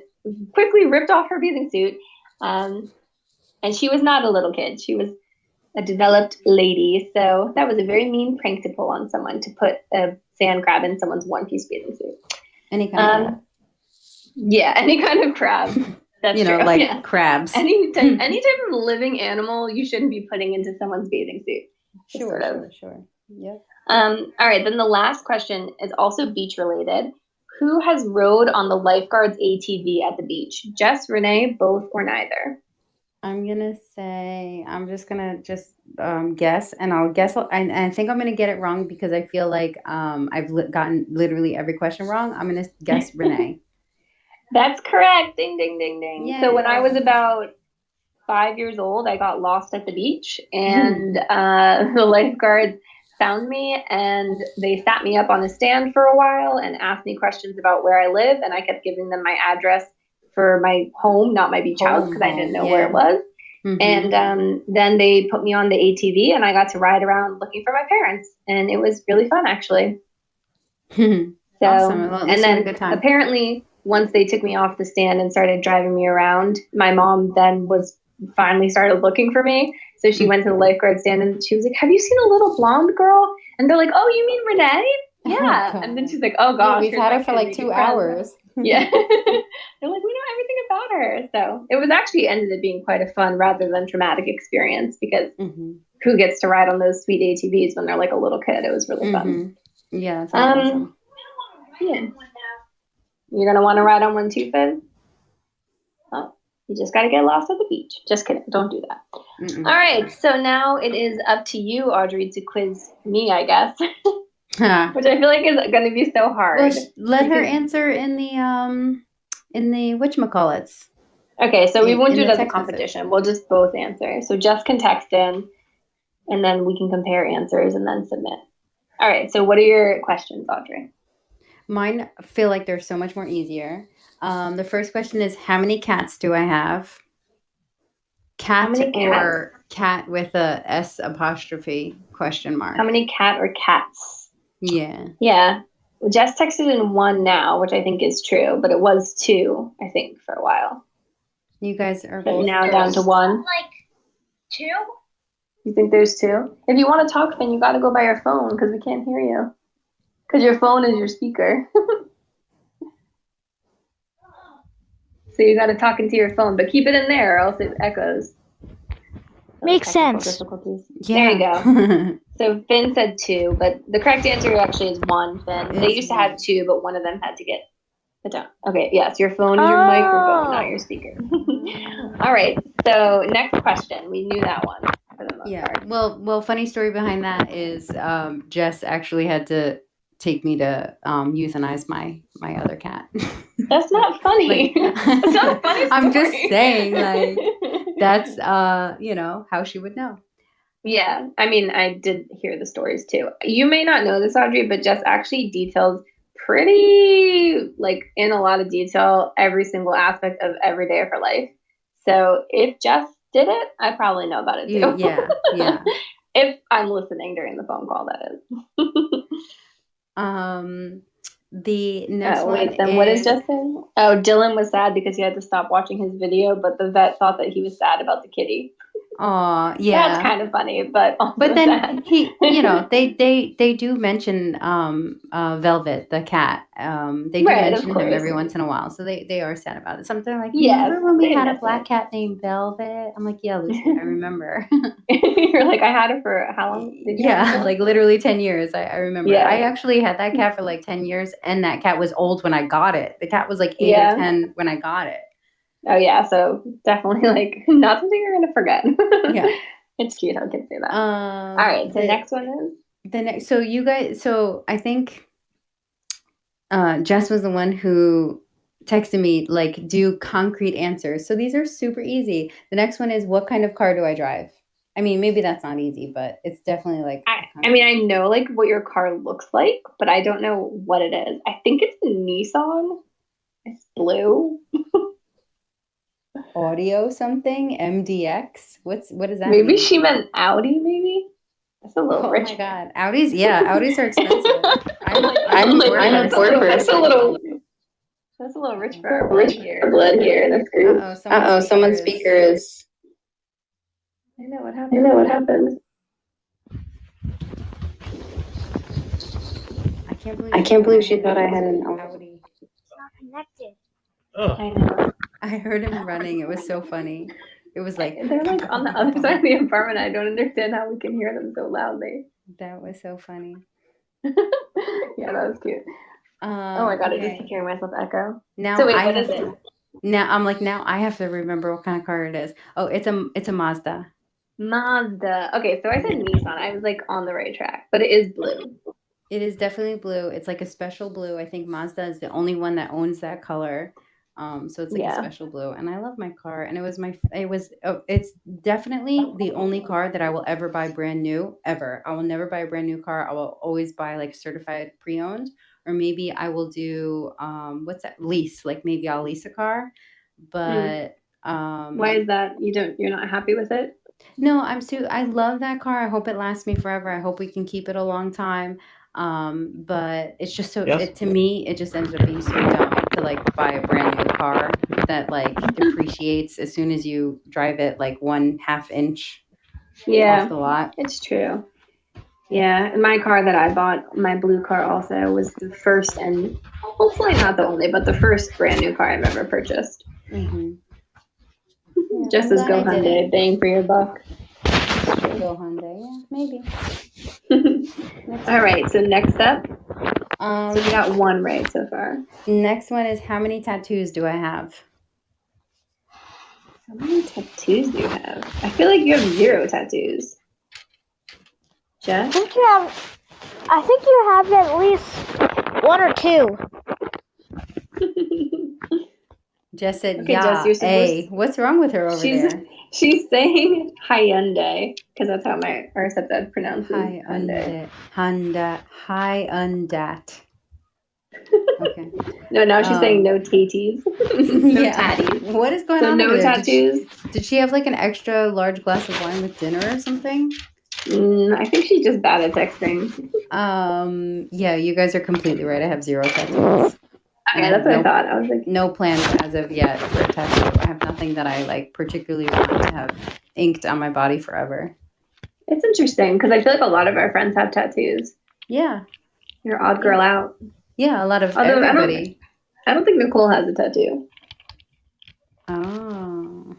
quickly ripped off her bathing suit. And she was not a little kid. She was a developed lady. So that was a very mean prank to pull on someone, to put a sand crab in someone's one-piece bathing suit. Any kind of crab. Yeah, any kind of crab. That's true. Like yeah. crabs. Any type of living animal you shouldn't be putting into someone's bathing suit. Sure. Yep. All right, then the last question is also beach related. Who has rode on the lifeguard's ATV at the beach? Jess, Renee, both, or neither? I'm just gonna guess, and I'll guess. And I think I'm gonna get it wrong because I feel like I've gotten literally every question wrong. I'm gonna guess Renee. That's correct. Ding, ding, ding, ding. Yay. So when I was about 5 years old, I got lost at the beach, and the lifeguards found me, and they sat me up on a stand for a while and asked me questions about where I live, and I kept giving them my address for my home, not my beach house, because I didn't know where it was. Mm-hmm. And then they put me on the ATV, and I got to ride around looking for my parents, and it was really fun, actually. So, awesome. Well, and then apparently, once they took me off the stand and started driving me around, my mom then finally started looking for me. So she went to the lifeguard stand and she was like, "Have you seen a little blonde girl?" And they're like, "Oh, you mean Renee?" Yeah. Oh, and then she's like, "Oh gosh, we've had her for like 2 hours." Yeah. They're like, "We know everything about her." So it was actually ended up being quite a fun rather than traumatic experience, because who gets to ride on those sweet ATVs when they're like a little kid? It was really fun. Yeah. That's awesome. Yeah. You're gonna want to ride on one too, Finn? Oh, you just gotta get lost at the beach. Just kidding. Don't do that. All right. So now it is up to you, Audrey, to quiz me, I guess. Which I feel like is going to be so hard. Well, let her answer in the whatchamacallits. Okay, so we won't do it as a competition. Message. We'll just both answer. So Jess can text in, and then we can compare answers and then submit. All right. So what are your questions, Audrey? Mine feel like they're so much more easier. The first question is, how many cats do I have? Cat or cat with a S apostrophe question mark? How many cat or cats? Yeah. Yeah. Well, Jess texted in 1 now, which I think is true, but it was 2, I think, for a while. You guys are but both now down to 1. Like 2? You think there's 2? If you want to talk, then you got to go by your phone because we can't hear you. Because your phone is your speaker. So you got to talk into your phone, but keep it in there or else it echoes. Makes sense. Yeah. There you go. So Finn said 2, but the correct answer actually is 1, Finn. They used to have 2, but one of them had to get put down. Okay, yes, your phone is your microphone, not your speaker. All right, so next question. We knew that one. Yeah. Well, funny story behind that is Jess actually had to take me to euthanize my other cat. That's not funny. That's not a funny story. I'm just saying, like, that's how she would know. Yeah, I mean, I did hear the stories too. You may not know this, Audrey, but Jess actually details pretty, like, in a lot of detail, every single aspect of every day of her life. So if Jess did it, I probably know about it too. Yeah. If I'm listening during the phone call, that is. The next one wait, then what is Jess saying? Oh, Dylan was sad because he had to stop watching his video, but the vet thought that he was sad about the kitty. Oh, yeah. That's kind of funny, but then sad. they do mention Velvet, the cat. They do mention him every once in a while, so they are sad about it. Something like, remember when we had a black cat named Velvet? I'm like, yeah, Lucy, I remember. You're like, I had her for how long? Did you have her? Like literally 10 years. I remember. Yeah. I actually had that cat for like 10 years, and that cat was old when I got it. The cat was like 8 or 10 when I got it. Oh yeah, so definitely like not something you're gonna forget. Yeah, it's cute how kids say that. All right, so the next one is the next. So you guys, so I think Jess was the one who texted me like do concrete answers. So these are super easy. The next one is, what kind of car do I drive? I mean, maybe that's not easy, but it's definitely like. I mean, I know like what your car looks like, but I don't know what it is. I think it's a Nissan. It's blue. Audio something MDX. What does that Maybe mean? she meant Audi. Maybe that's a little Oh rich. my god, Audis! Yeah, Audis are expensive. I'm a Ford person. That's a little rich for our blood here. That's great. Uh-oh, Someone's speaker is. I know what happened. I can't believe she thought I had an Audi. It's not connected. I know. I heard him running. It was so funny. It was like They're like on the other side of the apartment. I don't understand how we can hear them so loudly. That was so funny. Yeah, that was cute. Oh my god, I just keep hearing myself echo. Now So wait, I what have is it? to. Now I'm like, now I have to remember what kind of car it is. Oh, it's a Mazda. Mazda. Okay, so I said Nissan. I was like on the right track, but it is blue. It is definitely blue. It's like a special blue. I think Mazda is the only one that owns that color. So it's like a special blue, and I love my car. And it's definitely the only car that I will ever buy brand new ever. I will never buy a brand new car. I will always buy like certified pre-owned, or maybe I will do what's that, lease? Like maybe I'll lease a car, but why is that? You're not happy with it? No, I love that car. I hope it lasts me forever. I hope we can keep it a long time. But it's just to me, it just ends up being so dumb to like buy a brand new car that like depreciates as soon as you drive it like 1/2 inch off the lot. It's true. Yeah, and my car that I bought, my blue car also, was the first and hopefully not the only, but the first brand new car I've ever purchased. Mm-hmm. Yeah, Just as Go Hyundai, bang for your buck. Go Hyundai, yeah, maybe. All right, so next up, so we got one right so far. Next one is, how many tattoos do I have? How many tattoos do you have? I feel like you have 0 tattoos. Jess? I think you have at least 1 or 2. Jess said, okay, yeah, Jess, hey, what's wrong with her over there? She's saying Hyundai, because that's how our stepdad pronounces Hyundai. Hyundat. Okay. No, now she's saying no taties. No tatties. What is going on no over there? tattoos. Did she have like an extra large glass of wine with dinner or something? I think she's just bad at texting. Yeah, you guys are completely right. I have 0 tattoos. Okay, that's what I thought. I was like, no plans as of yet for a tattoo. I have nothing that I like particularly want to have inked on my body forever. It's interesting because I feel like a lot of our friends have tattoos. Yeah. You're odd girl out. Yeah, a lot of everybody. I don't think Nicole has a tattoo. Oh.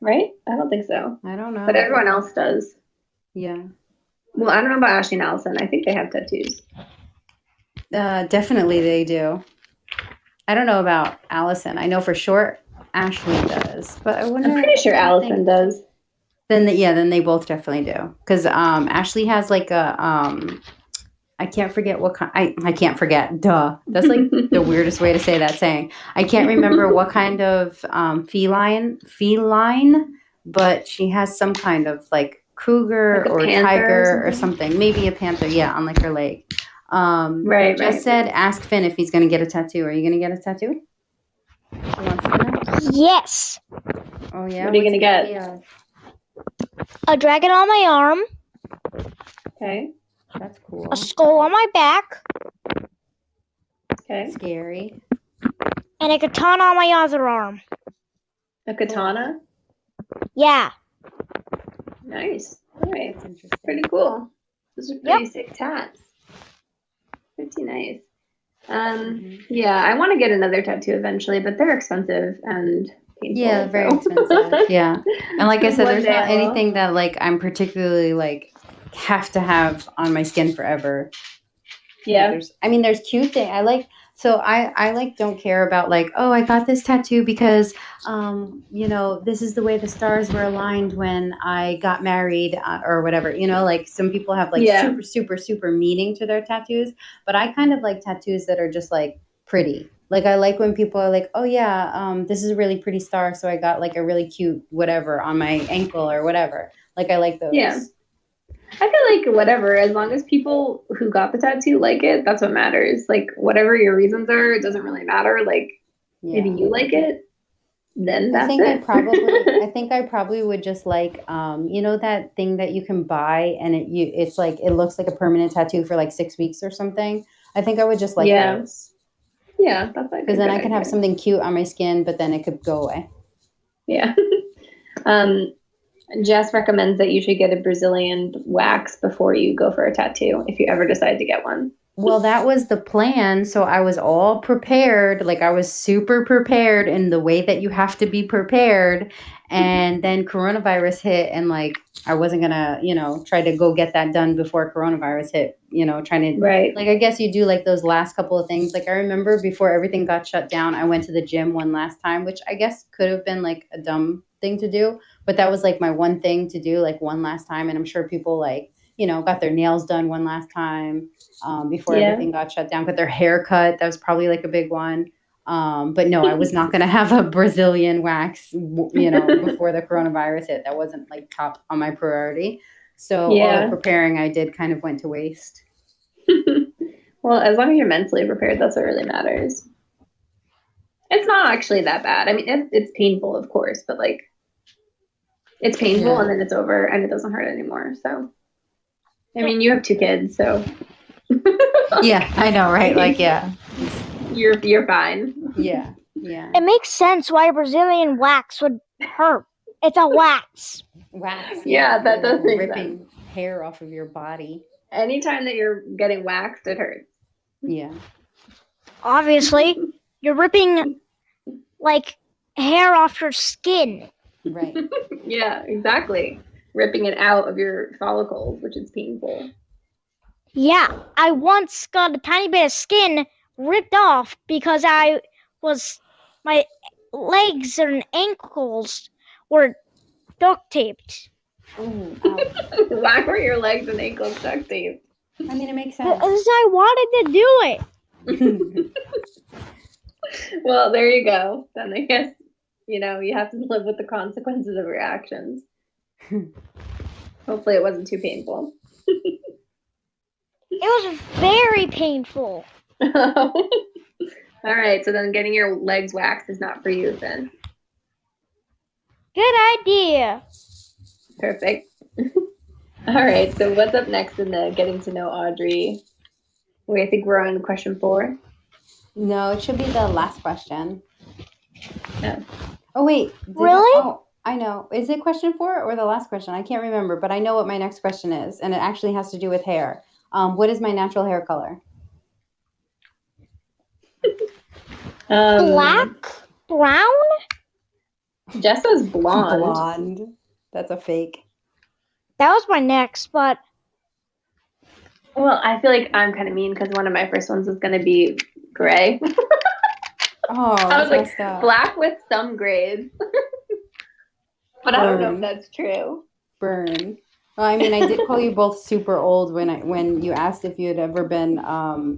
Right? I don't think so. I don't know. But everyone else does. Yeah. Well, I don't know about Ashley and Allison. I think they have tattoos. Definitely they do. I don't know about Allison. I know for sure Ashley does, but I'm pretty sure Allison does. Then they both definitely do. Because Ashley has like a I can't forget what kind. I can't forget. Duh. That's like the weirdest way to say that saying. I can't remember what kind of feline, but she has some kind of like cougar or tiger or something. Maybe a panther. Yeah, on like her leg. Jess said, ask Finn if he's going to get a tattoo. Are you going to get a tattoo? She wants to know. Yes. Oh, yeah? What are you going to get? A dragon on my arm. Okay. That's cool. A skull on my back. Okay. Scary. And a katana on my other arm. A katana? Yeah. Nice. All right. That's interesting. Pretty cool. Those are pretty sick tats. Pretty nice. Yeah, I want to get another tattoo eventually, but they're expensive and painful. Yeah, very expensive. Yeah. And like I said, there's not anything that like I'm particularly like have to have on my skin forever. Yeah. There's cute things. I like don't care about like, oh, I got this tattoo because this is the way the stars were aligned when I got married or whatever. Like some people have like super, super, super meaning to their tattoos, but I kind of like tattoos that are just like pretty. Like I like when people are like, oh yeah, this is a really pretty star, so I got like a really cute whatever on my ankle or whatever. Like I like those. Yeah. I feel like whatever, as long as people who got the tattoo like it, that's what matters. Like whatever your reasons are, it doesn't really matter. Like if Yeah. you like it, then I that's think it. I think I probably would just like you know that thing that you can buy and it's like it looks like a permanent tattoo for like 6 weeks or something. I think I would just like Yeah. those. Yeah, that's like a Because then good I can have idea. something cute on my skin, but then it could go away. Yeah. um, Jess recommends that you should get a Brazilian wax before you go for a tattoo if you ever decide to get one. Well, that was the plan. So I was all prepared. Like I was super prepared in the way that you have to be prepared. And then coronavirus hit and like I wasn't gonna, try to go get that done before coronavirus hit, trying to Right. like I guess you do like those last couple of things. Like I remember before everything got shut down, I went to the gym one last time, which I guess could have been like a dumb thing to do. But that was like my one thing to do, like one last time. And I'm sure people like, got their nails done one last time before Yeah. everything got shut down. Got their hair cut. That was probably like a big one. But no, I was not going to have a Brazilian wax, before the coronavirus hit. That wasn't like top on my priority. So all Yeah. the preparing I did kind of went to waste. Well, as long as you're mentally prepared, that's what really matters. It's not actually that bad. I mean, it's painful, of course, but like it's painful Yeah. and then it's over and it doesn't hurt anymore. So, I mean, you have 2 kids, so Yeah, I know, right? Like, yeah. you're fine. Yeah. Yeah. It makes sense why Brazilian wax would hurt. It's a wax. Wax. Yeah, that you're, does make ripping hair off of your body. Anytime that you're getting waxed, it hurts. Yeah. Obviously, you're ripping like hair off your skin. Right. Yeah, exactly. Ripping it out of your follicles, which is painful. Yeah, I once got a tiny bit of skin ripped off because my legs and ankles were duct taped. Ooh, Why were your legs and ankles duct taped? I mean, it makes sense. Because I wanted to do it. Well, there you go. Then I guess, you have to live with the consequences of your actions. Hopefully it wasn't too painful. It was very painful. All right, so then getting your legs waxed is not for you then. Good idea. Perfect. All right, so what's up next in the getting to know Audrey? I think we're on question 4. No, it should be the last question. No. Oh, wait. Really? Oh, I know. Is it question 4 or the last question? I can't remember, but I know what my next question is, and it actually has to do with hair. What is my natural hair color? Black? Brown? Jess is blonde. Blonde. That's a fake. That was my next, but Well, I feel like I'm kind of mean because one of my first ones was going to be gray. Oh, I was that's like, messed up. black with some grays. But I don't know if that's true. Burn. Well, I mean, I did call you both super old when you asked if you had ever been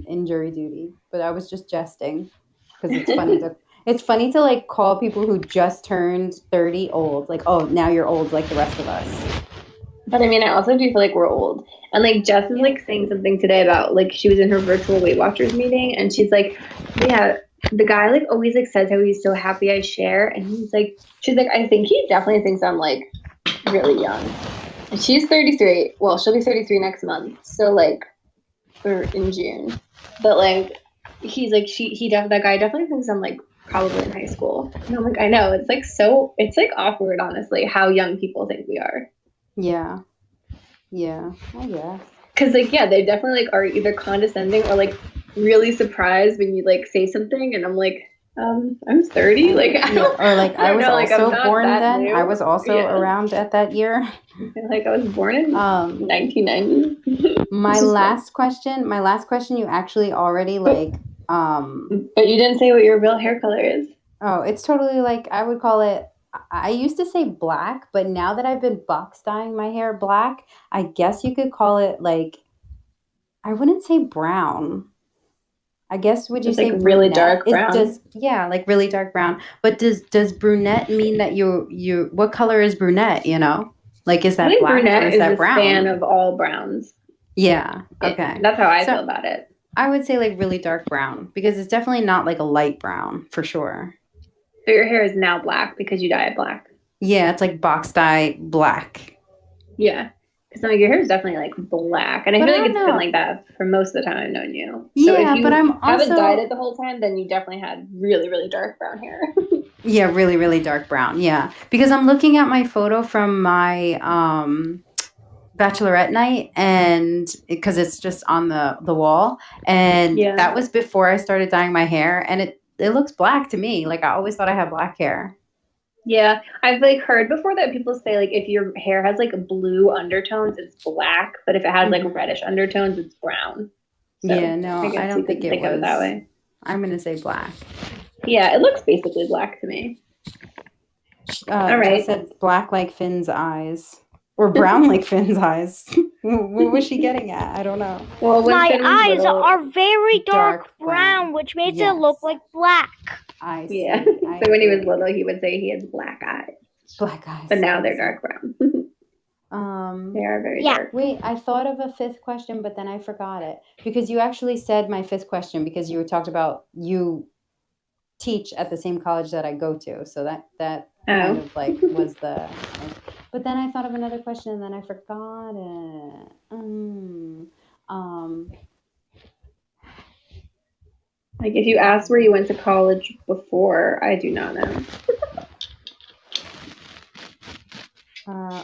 in jury duty, but I was just jesting because it's funny to like call people who just turned 30 old, like, oh, now you're old like the rest of us. But I mean, I also do feel like we're old. And like Jess is like saying something today about like she was in her virtual Weight Watchers meeting and she's like, yeah, the guy like always like says how he's so happy I share, and she's like, I think he definitely thinks I'm like really young. And she's 33. Well, she'll be 33 next month. So like, or in June. But like, he's like that guy definitely thinks I'm like probably in high school. And I'm like, I know, it's like awkward, honestly, how young people think we are. Yeah. Yeah. I guess. Because like, yeah, they definitely like are either condescending or like really surprised when you like say something, and I'm like, I'm 30. Like, or like I was also born then. new. I was also around at that year. Like I was born in 1990. My last question, you actually already like But you didn't say what your real hair color is. Oh, it's totally like I would call it. I used to say black, but now that I've been box dyeing my hair black, I guess you could call it like, I wouldn't say brown. I guess would you It's say like really brunette? dark brown. Yeah, like really dark brown. But does brunette mean that you what color is brunette, you know? Like, is I that think black or brunette is that is a span brown? of all browns. Yeah. Okay. That's how I So feel about it. I would say like really dark brown because it's definitely not like a light brown for sure. So your hair is now black because you dye it black. Yeah, it's like box dye black. Yeah. Because like your hair is definitely like black. And I But feel I like don't it's been know. like that for most of the time I've known you. So if Yeah, but you I'm haven't dyed also it the whole time, then you definitely had really, really dark brown hair. yeah, really, really dark brown. Yeah. Because I'm looking at my photo from my bachelorette night and because it's just on the wall and Yeah. that was before I started dyeing my hair and it looks black to me. Like I always thought I had black hair. Yeah. I've like heard before that people say like if your hair has like blue undertones, it's black. But if it has like Mhm. reddish undertones, it's brown. So Yeah, no, I I guess you don't think could it think of it that was. way. I'm gonna say black. Yeah, it looks basically black to me. All Jess right. said black like Finn's eyes or brown like Finn's eyes. What was she getting at? I don't know. Well, when My Finn was eyes little, are very dark, Dark brown. brown, which makes it Yes. look like black. I see. yeah. I So when he was agree. little, he would say he has black eyes, Black eyes. but now they're Awesome. dark brown. They are very Yeah. dark. Wait, I thought of a fifth question, but then I forgot it because you actually said my fifth question because you talked about you teach at the same college that I go to, so that kind Oh. of like was the. But then I thought of another question and then I forgot it. Like if you ask where you went to college before, I do not know.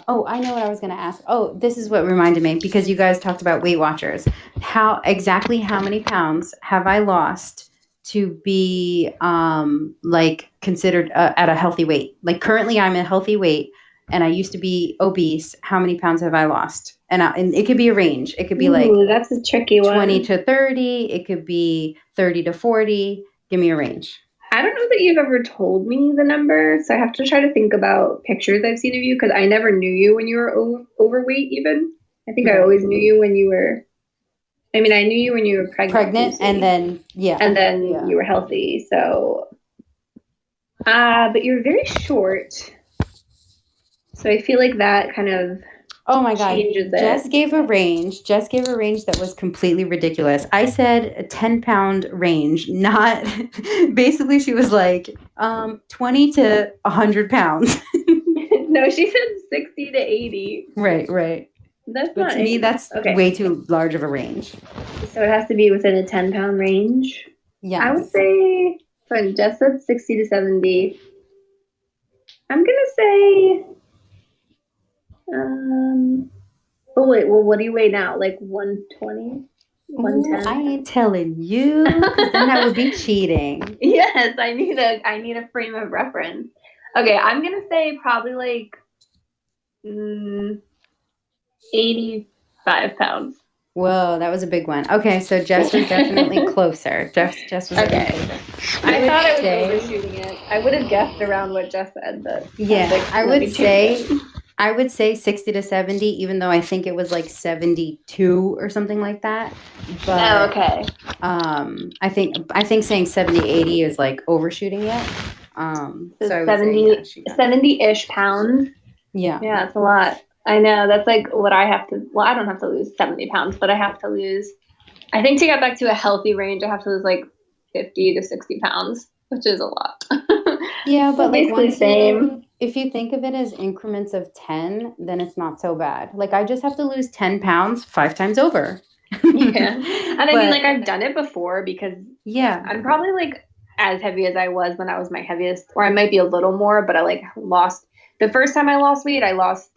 Oh, I know what I was going to ask. Oh, this is what reminded me because you guys talked about Weight Watchers. How many pounds have I lost to be like considered at a healthy weight? Like currently I'm a healthy weight and I used to be obese. How many pounds have I lost? And it could be a range. It could be like Ooh, that's a tricky 20 one. to 30. It could be 30 to 40. Give me a range. I don't know that you've ever told me the number, so I have to try to think about pictures I've seen of you because I never knew you when you were overweight. Even I think I Right. always knew you when you were. I mean, I knew you when you were pregnant, Pregnant and then you were healthy. So, but you're very short, so I feel like that kind of oh my God. changes it. Jess gave a range. Jess gave a range that was completely ridiculous. I said a 10-pound range, not basically she was like 20 to 100 pounds. No, she said 60 to 80. Right. That's But not to me, that's okay. way too large of a range. So it has to be within a 10-pound range. Yes. I would say, when Jess said 60 to 70, I'm gonna say, oh wait, well, what do you weigh now? Like 120? Ooh, 110? I ain't telling you, because then that would be cheating. Yes, I need a frame of reference. Okay, I'm gonna say probably like 85 pounds. Whoa, that was a big one. Okay, so Jess was definitely closer. Jess was Okay. closer. I thought I was overshooting it. I would have guessed around what Jess said, but yeah, like, I would say 60 to 70, even though I think it was like 72 or something like that. But okay. I think saying 70, 80 is like overshooting it. So I would 70, say 70-ish pounds. Yeah. Yeah, it's a lot. I know. That's like what I have to. Well, I don't have to lose 70 pounds, but I have to lose. I think to get back to a healthy range, I have to lose like 50 to 60 pounds, which is a lot. Yeah, but like basically same. If you think of it as increments of 10, then it's not so bad. Like I just have to lose 10 pounds 5 times over. Yeah. And I mean, like I've done it before because I'm probably like as heavy as I was when I was my heaviest, or I might be a little more, but I like lost the first time I lost weight, I lost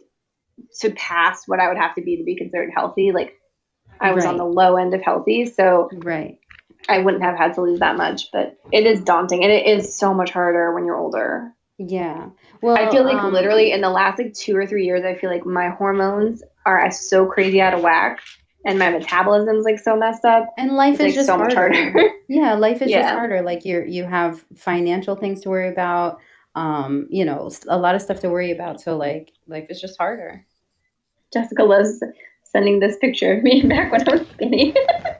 to pass what I would have to be considered healthy. Like I was on the low end of healthy, so I wouldn't have had to lose that much, but it is daunting and it is so much harder when you're older. Yeah. Well, I feel like literally in the last like 2 or 3 years, I feel like my hormones are so crazy out of whack and my metabolism's like so messed up. And life is like just so harder. much harder. Yeah, life is just harder. Like you have financial things to worry about, you know, a lot of stuff to worry about. So like life is just harder. Jessica loves sending this picture of me back when I was skinny.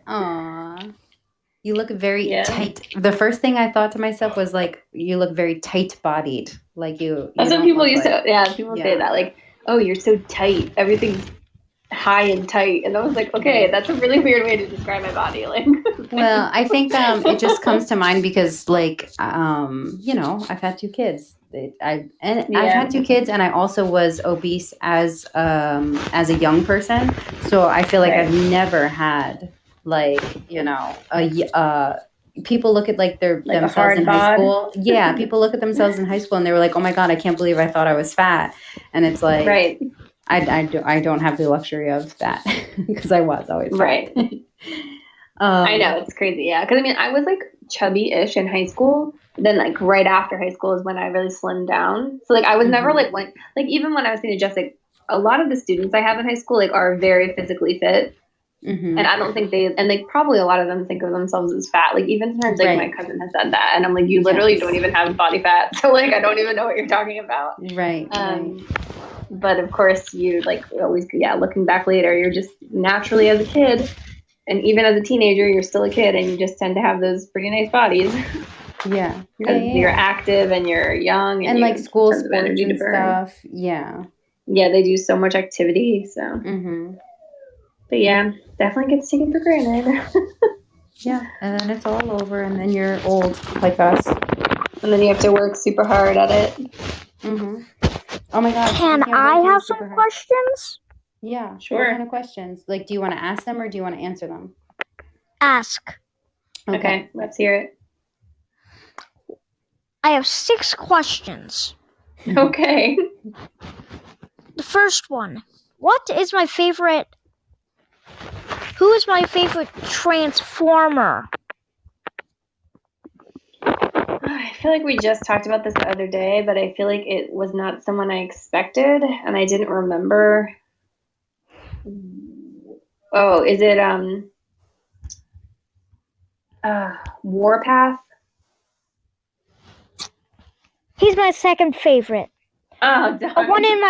Aww. You look very tight. The first thing I thought to myself was like, you look very tight bodied. Like you That's what people used to, people say that. Like oh, you're so tight. Everything's high and tight. And I was like, okay, that's a really weird way to describe my body. Like, Well, I think it just comes to mind because, like, I've had 2 kids. I've Yeah. had 2 kids, and I also was obese as a young person. So I feel like Right. I've never had, like, people look at like Like a themselves hard in high bod. school. Yeah, people look at themselves in high school and they were like, "Oh my God, I can't believe I thought I was fat." And it's like, Right. I don't have the luxury of that because I was always fat. Right. I know, it's crazy. Yeah. Because I mean, I was like chubby-ish in high school. Then like right after high school is when I really slimmed down. So like I was never like even when I was seeing Jess, like a lot of the students I have in high school like are very physically fit. Mhm. And I don't think probably a lot of them think of themselves as fat. Like even sometimes like my Right. cousin has said that and I'm like, you literally Yes. don't even have body fat. So like I don't even know what you're talking about. Right. Right. But of course you like always looking back later, you're just naturally as a kid and even as a teenager you're still a kid and you just tend to have those pretty nice bodies. Yeah. Because you're active and you're young and you like have school tons of sports energy to and burn. stuff. Yeah. Yeah, they do so much activity. So, Mhm. but yeah, definitely gets taken for granted. Yeah, and then it's all over, and then you're old like us. And then you have to work super hard at it. Mhm. Oh my God! Can speaking of I working have super some hard- questions? Yeah. Sure. What kind of questions? Like, do you want to ask them or do you want to answer them? Ask. Okay, let's hear it. I have 6 questions. Okay. The first one. Who is my favorite Transformer? I feel like we just talked about this the other day, but I feel like it was not someone I expected and I didn't remember. Oh, is it Warpath? He's my second favorite. Oh, The darn. one in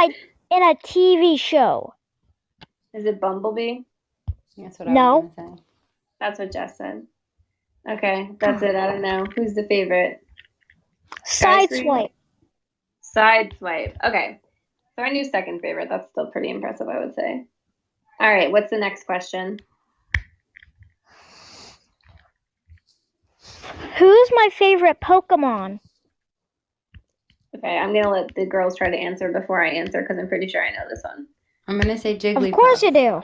a TV show. Is it Bumblebee? That's what I No. was gonna say. That's what Jess said. Okay, that's it. I don't know. Who's the favorite? Sideswipe. Sideswipe. Okay. So I knew second favorite. That's still pretty impressive, I would say. All right, what's the next question? Who's my favorite Pokemon? Okay, I'm going to let the girls try to answer before I answer because I'm pretty sure I know this one. I'm gonna say Jigglypuff. Of course you do.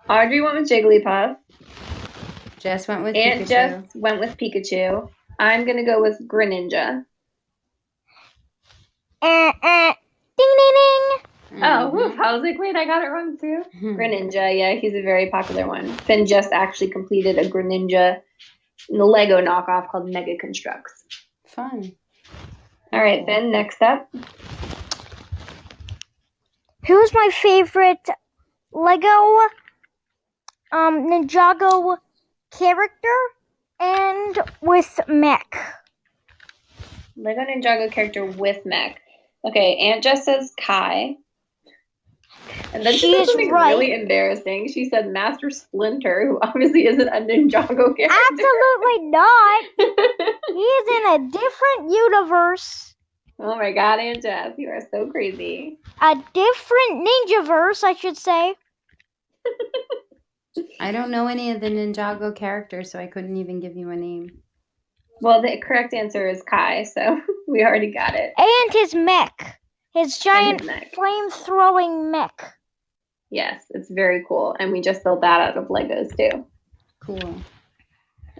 Audrey went with Jigglypuff. Jess went with Aunt Pikachu. Jess went with Pikachu. I'm going to go with Greninja. Ding ding ding. Oh, woof. I was like, wait, I got it wrong too. Greninja, yeah, he's a very popular one. Finn just actually completed a Greninja Lego knockoff called Mega Constructs. Fun. All right, Finn, next up. Who's my favorite Lego Ninjago character and with mech? Lego Ninjago character with mech. Okay, Aunt Jess says Kai. And then she said something really embarrassing. She said Master Splinter, who obviously isn't a Ninjago character. Absolutely not. He's in a different universe. Oh my God, Aunt Jess, you are so crazy. A different ninjaverse, I should say. I don't know any of the Ninjago characters, so I couldn't even give you a name. Well, the correct answer is Kai, so we already got it. And his mech. His giant flame-throwing mech. Yes, it's very cool. And we just built that out of Legos too. Cool.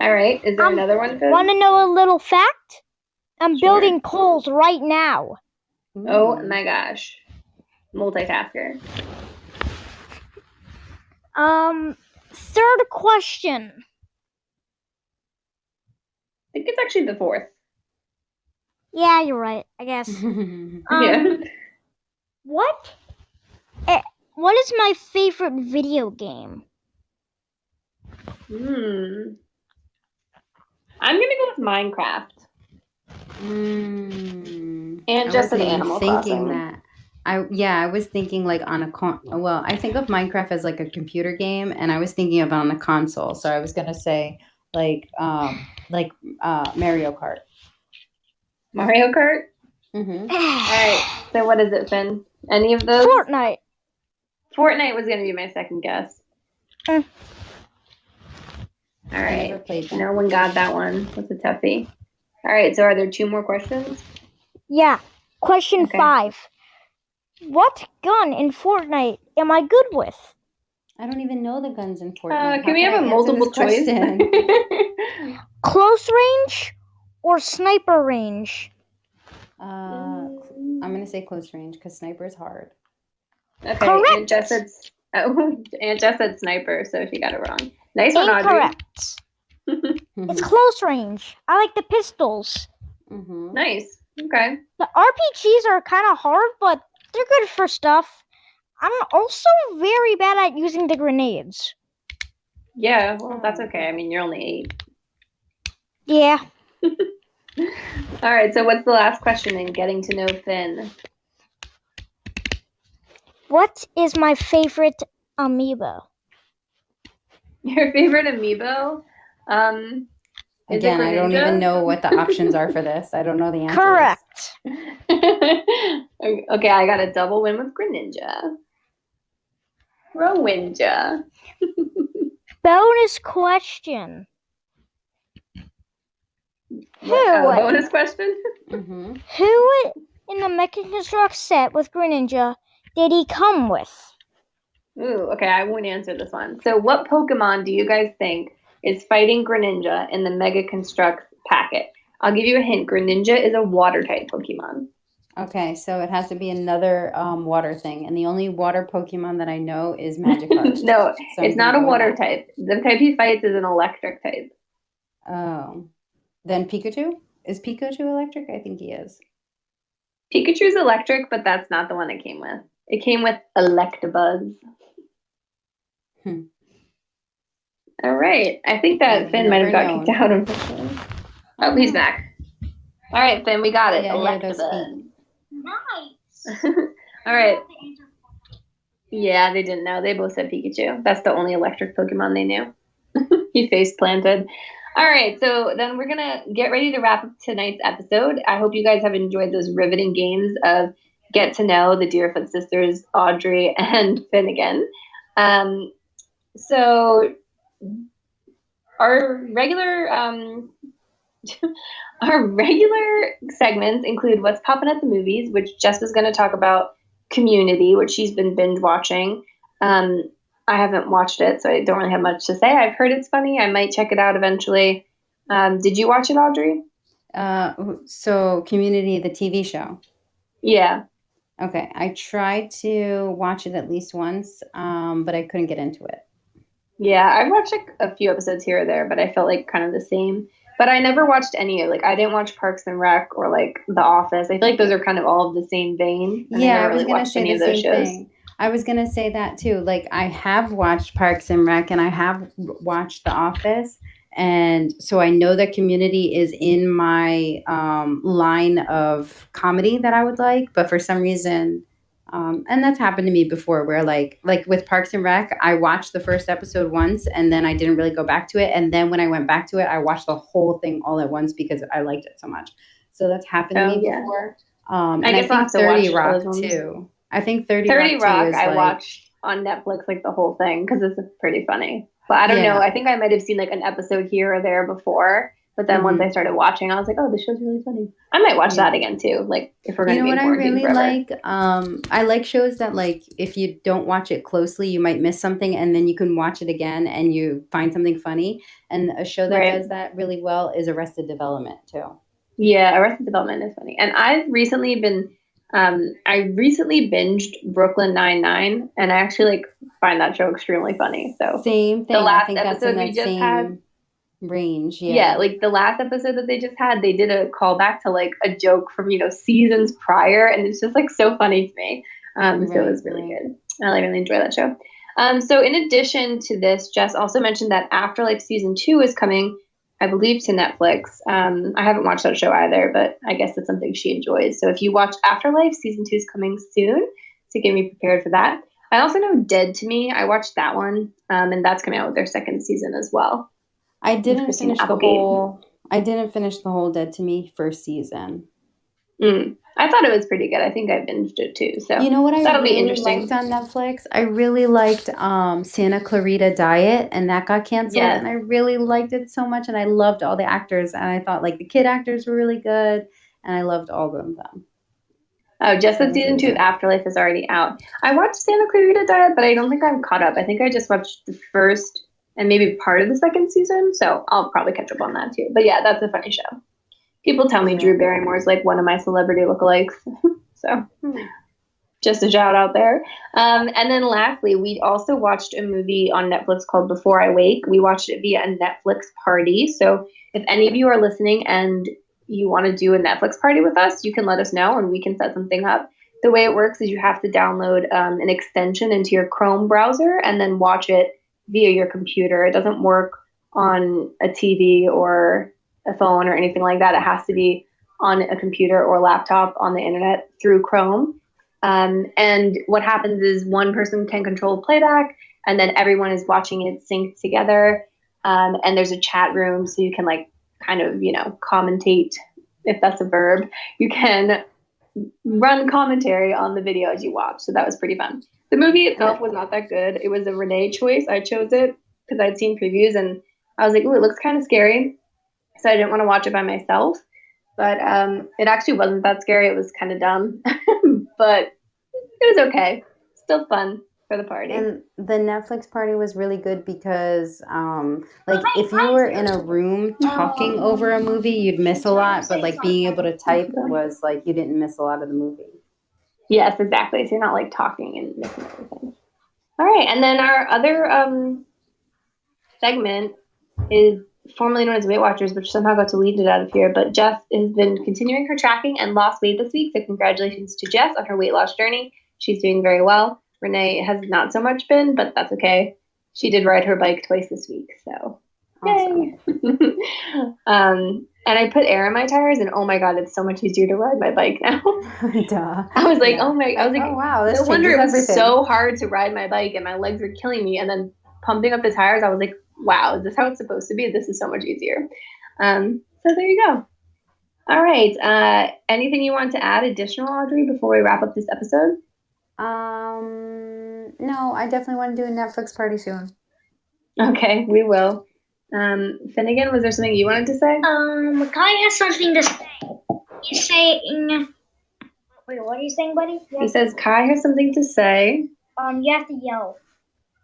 All right, is there another one, Finn? Want to know a little fact? I'm building Kohl's right now. Oh my gosh. Multitasker. Third question. I think it's actually the fourth. Yeah, you're right, I guess. Yeah. What is my favorite video game? I'm gonna go with Minecraft. And just an Animal Crossing. That. I was thinking like on a I think of Minecraft as like a computer game, and I was thinking of on the console. So I was gonna say like Mario Kart. Mario Kart? Mm-hmm. All right. So what is it, Finn? Any of those? Fortnite. Fortnite was going to be my second guess. Mm. All I never right. played that. No one got that one. That's a toughie. All right. So are there 2 more questions? Yeah. Question Okay. 5. What gun in Fortnite am I good with? I don't even know the guns in Fortnite. Can we have a multiple choice? Close range or sniper range? I'm gonna say close range because sniper is hard. Okay. Correct. Aunt Jess said sniper, so she got it wrong. Nice one, Audrey. Incorrect. It's close range. I like the pistols. Mm-hmm. Nice. Okay. The RPGs are kind of hard, but they're good for stuff. I'm also very bad at using the grenades. Yeah. Well, that's okay. I mean, you're only 8. Yeah. All right. So what's the last question in getting to know Finn? What is my favorite amiibo? Your favorite amiibo? Is Again, it I don't Greninja? even know what the options are for this. I don't know the answers. Correct. Okay, I got a double win with Greninja. Rowinja. Bonus question. Bonus question? Mm-hmm. Who in the Mecha Construct set with Greninja did he come with? Ooh, okay, I won't answer this one. So what Pokemon do you guys think is fighting Greninja in the Mega Construct packet? I'll give you a hint. Greninja is a water type Pokemon. Okay, so it has to be another water thing, and the only water Pokemon that I know is Magikarp. No, So it's I'm not gonna a go with water that. type. The type he fights is an electric type. Oh, then Pikachu? Is Pikachu electric? I think he is. Pikachu's electric, but that's not the one it came with. It came with Electabuzz. Hmm. All right. I think that I've Finn might never have got kicked known. out, unfortunately. Oh, he's back. All right, Finn, we got it. Yeah, I hear those Electabuzz. Nice. All right. Yeah, they didn't know. They both said Pikachu. That's the only electric Pokemon they knew. He face planted. All right, so then we're gonna get ready to wrap up tonight's episode. I hope you guys have enjoyed those riveting games of get to know the Deerfoot sisters, Audrey and Finnegan. So our regular our regular segments include what's popping at the movies, which Jess was going to talk about Community, which she's been binge watching. I haven't watched it, so I don't really have much to say. I've heard it's funny. I might check it out eventually. Did you watch it, Audrey? So Community, the TV show. Yeah. Okay, I tried to watch it at least once, but I couldn't get into it. Yeah, I watched like a few episodes here or there, but I felt like kind of the same. But I never watched any of like I didn't watch Parks and Rec or like The Office. I feel like those are kind of all of the same vein, and I Yeah, never I was really gonna watched say any the of those same shows. thing. I was gonna say that too. Like I have watched Parks and Rec and I have watched The Office, and so I know that Community is in my line of comedy that I would like. But for some reason, and that's happened to me before, where like with Parks and Rec, I watched the first episode once and then I didn't really go back to it, and then when I went back to it, I watched the whole thing all at once because I liked it so much. So that's happened to Oh me yeah. before. I And I guess I'll think have to watch 30 Rock those ones. too. I think 30 30 Rock too Rock is I like watched on Netflix like the whole thing because it's pretty funny. But I don't know. yeah. I think I might have seen like an episode here or there before. But then once I Mhm. started watching, I was like, oh, this show's really funny. I might watch Yeah. that again too. Like if we're You gonna know be in what I quarantine really forever. like? I like shows that like if you don't watch it closely, you might miss something and then you can watch it again and you find something funny. And a show that Right. does that really well is Arrested Development too. Yeah, Arrested Development is funny. And I recently binged Brooklyn Nine-Nine, and I actually like find that show extremely funny. So Same the thing. I last think that's in episode we that just had, same range. yeah, Yeah. like the last episode that they just had, they did a callback to like a joke from seasons prior, and it's just like so funny to me. So it was really Right. good. I really enjoy that show. So in addition to this, Jess also mentioned that Afterlife season 2 is coming, I believe, to Netflix. I haven't watched that show either, but I guess it's something she enjoys. So if you watch Afterlife, season 2 is coming soon, to get me prepared for that. I also know Dead to Me. I watched that one, and that's coming out with their second season as well. I With didn't Christina finish Applegate. I didn't finish the whole Dead to Me first season. I I thought it was pretty good. I think I binged it too. So You know what I that'll be really interesting. liked on Netflix? I really liked Santa Clarita Diet, and that got canceled. Yes. And I really liked it so much, and I loved all the actors. And I thought like the kid actors were really good, and I loved all of them. Oh, just that Second season 2 of season. Afterlife is already out. I watched Santa Clarita Diet, but I don't think I'm caught up. I think I just watched the first and maybe part of the second season, so I'll probably catch up on that too. But yeah, that's a funny show. People tell me Yeah. Drew Barrymore is like one of my celebrity lookalikes. So Hmm. just a shout out there. And then lastly, we also watched a movie on Netflix called Before I Wake. We watched it via a Netflix party. So if any of you are listening and you want to do a Netflix party with us, you can let us know and we can set something up. The way it works is you have to download an extension into your Chrome browser and then watch it via your computer. It doesn't work on a TV or a phone or anything like that. It has to be on a computer or laptop on the internet through Chrome. And what happens is one person can control playback, and then everyone is watching it sync together. And there's a chat room, so you can like kind of commentate, if that's a verb. You can run commentary on the video as you watch. So that was pretty fun. The movie itself was not that good. It was a Renee choice. I chose it because I'd seen previews and I was like, ooh, it looks kind of scary. So I didn't want to watch it by myself. But it actually wasn't that scary. It was kind of dumb. But it was okay. Still fun for the party. And the Netflix party was really good because, like, if you were in a room talking over a movie, you'd miss a lot. But like being able to type was like you didn't miss a lot of the movie. Yes, exactly. So you're not like talking and missing everything. All right, and then our other segment is formerly known as Weight Watchers, which somehow got deleted out of here. But Jess has been continuing her tracking and lost weight this week. So congratulations to Jess on her weight loss journey. She's doing very well. Renee has not so much been, but that's okay. She did ride her bike twice this week, so Awesome. yay! And I put air in my tires, and oh my god, it's so much easier to ride my bike now. Duh. I was like, Yeah. Oh wow, this no wonder changes it was everything. so hard to ride my bike, and my legs were killing me. And then pumping up the tires, I was like, wow, is this how it's supposed to be? This is so much easier. So there you go. All right. Anything you want to add additional, Audrey, before we wrap up this episode? No, I definitely want to do a Netflix party soon. Okay, we will. Finnegan, was there something you wanted to say? Kai has something to say. He's saying. Wait, what are you saying, buddy? He says Kai has something to say. You have to yell.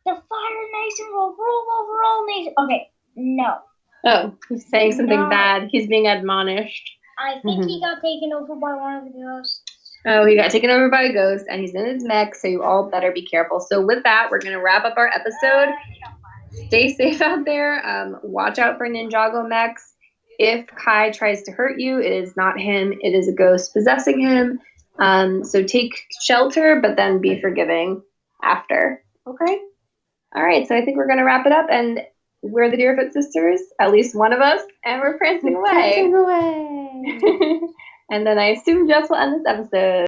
The Fire Nation will rule over all nations. Okay, no. Oh, he's saying something No. bad. He's being admonished. I think he got taken over by one of the ghosts. Oh, he got taken over by a ghost, and he's in his mech, so you all better be careful. So with that, we're going to wrap up our episode. Stay safe out there. Watch out for Ninjago mechs. If Kai tries to hurt you, it is not him. It is a ghost possessing him. So take shelter, but then be forgiving after. Okay? All right, so I think we're going to wrap it up, and we're the Deerfoot sisters, at least one of us, and we're prancing away. Prancing away. And then I assume Jess will end this episode.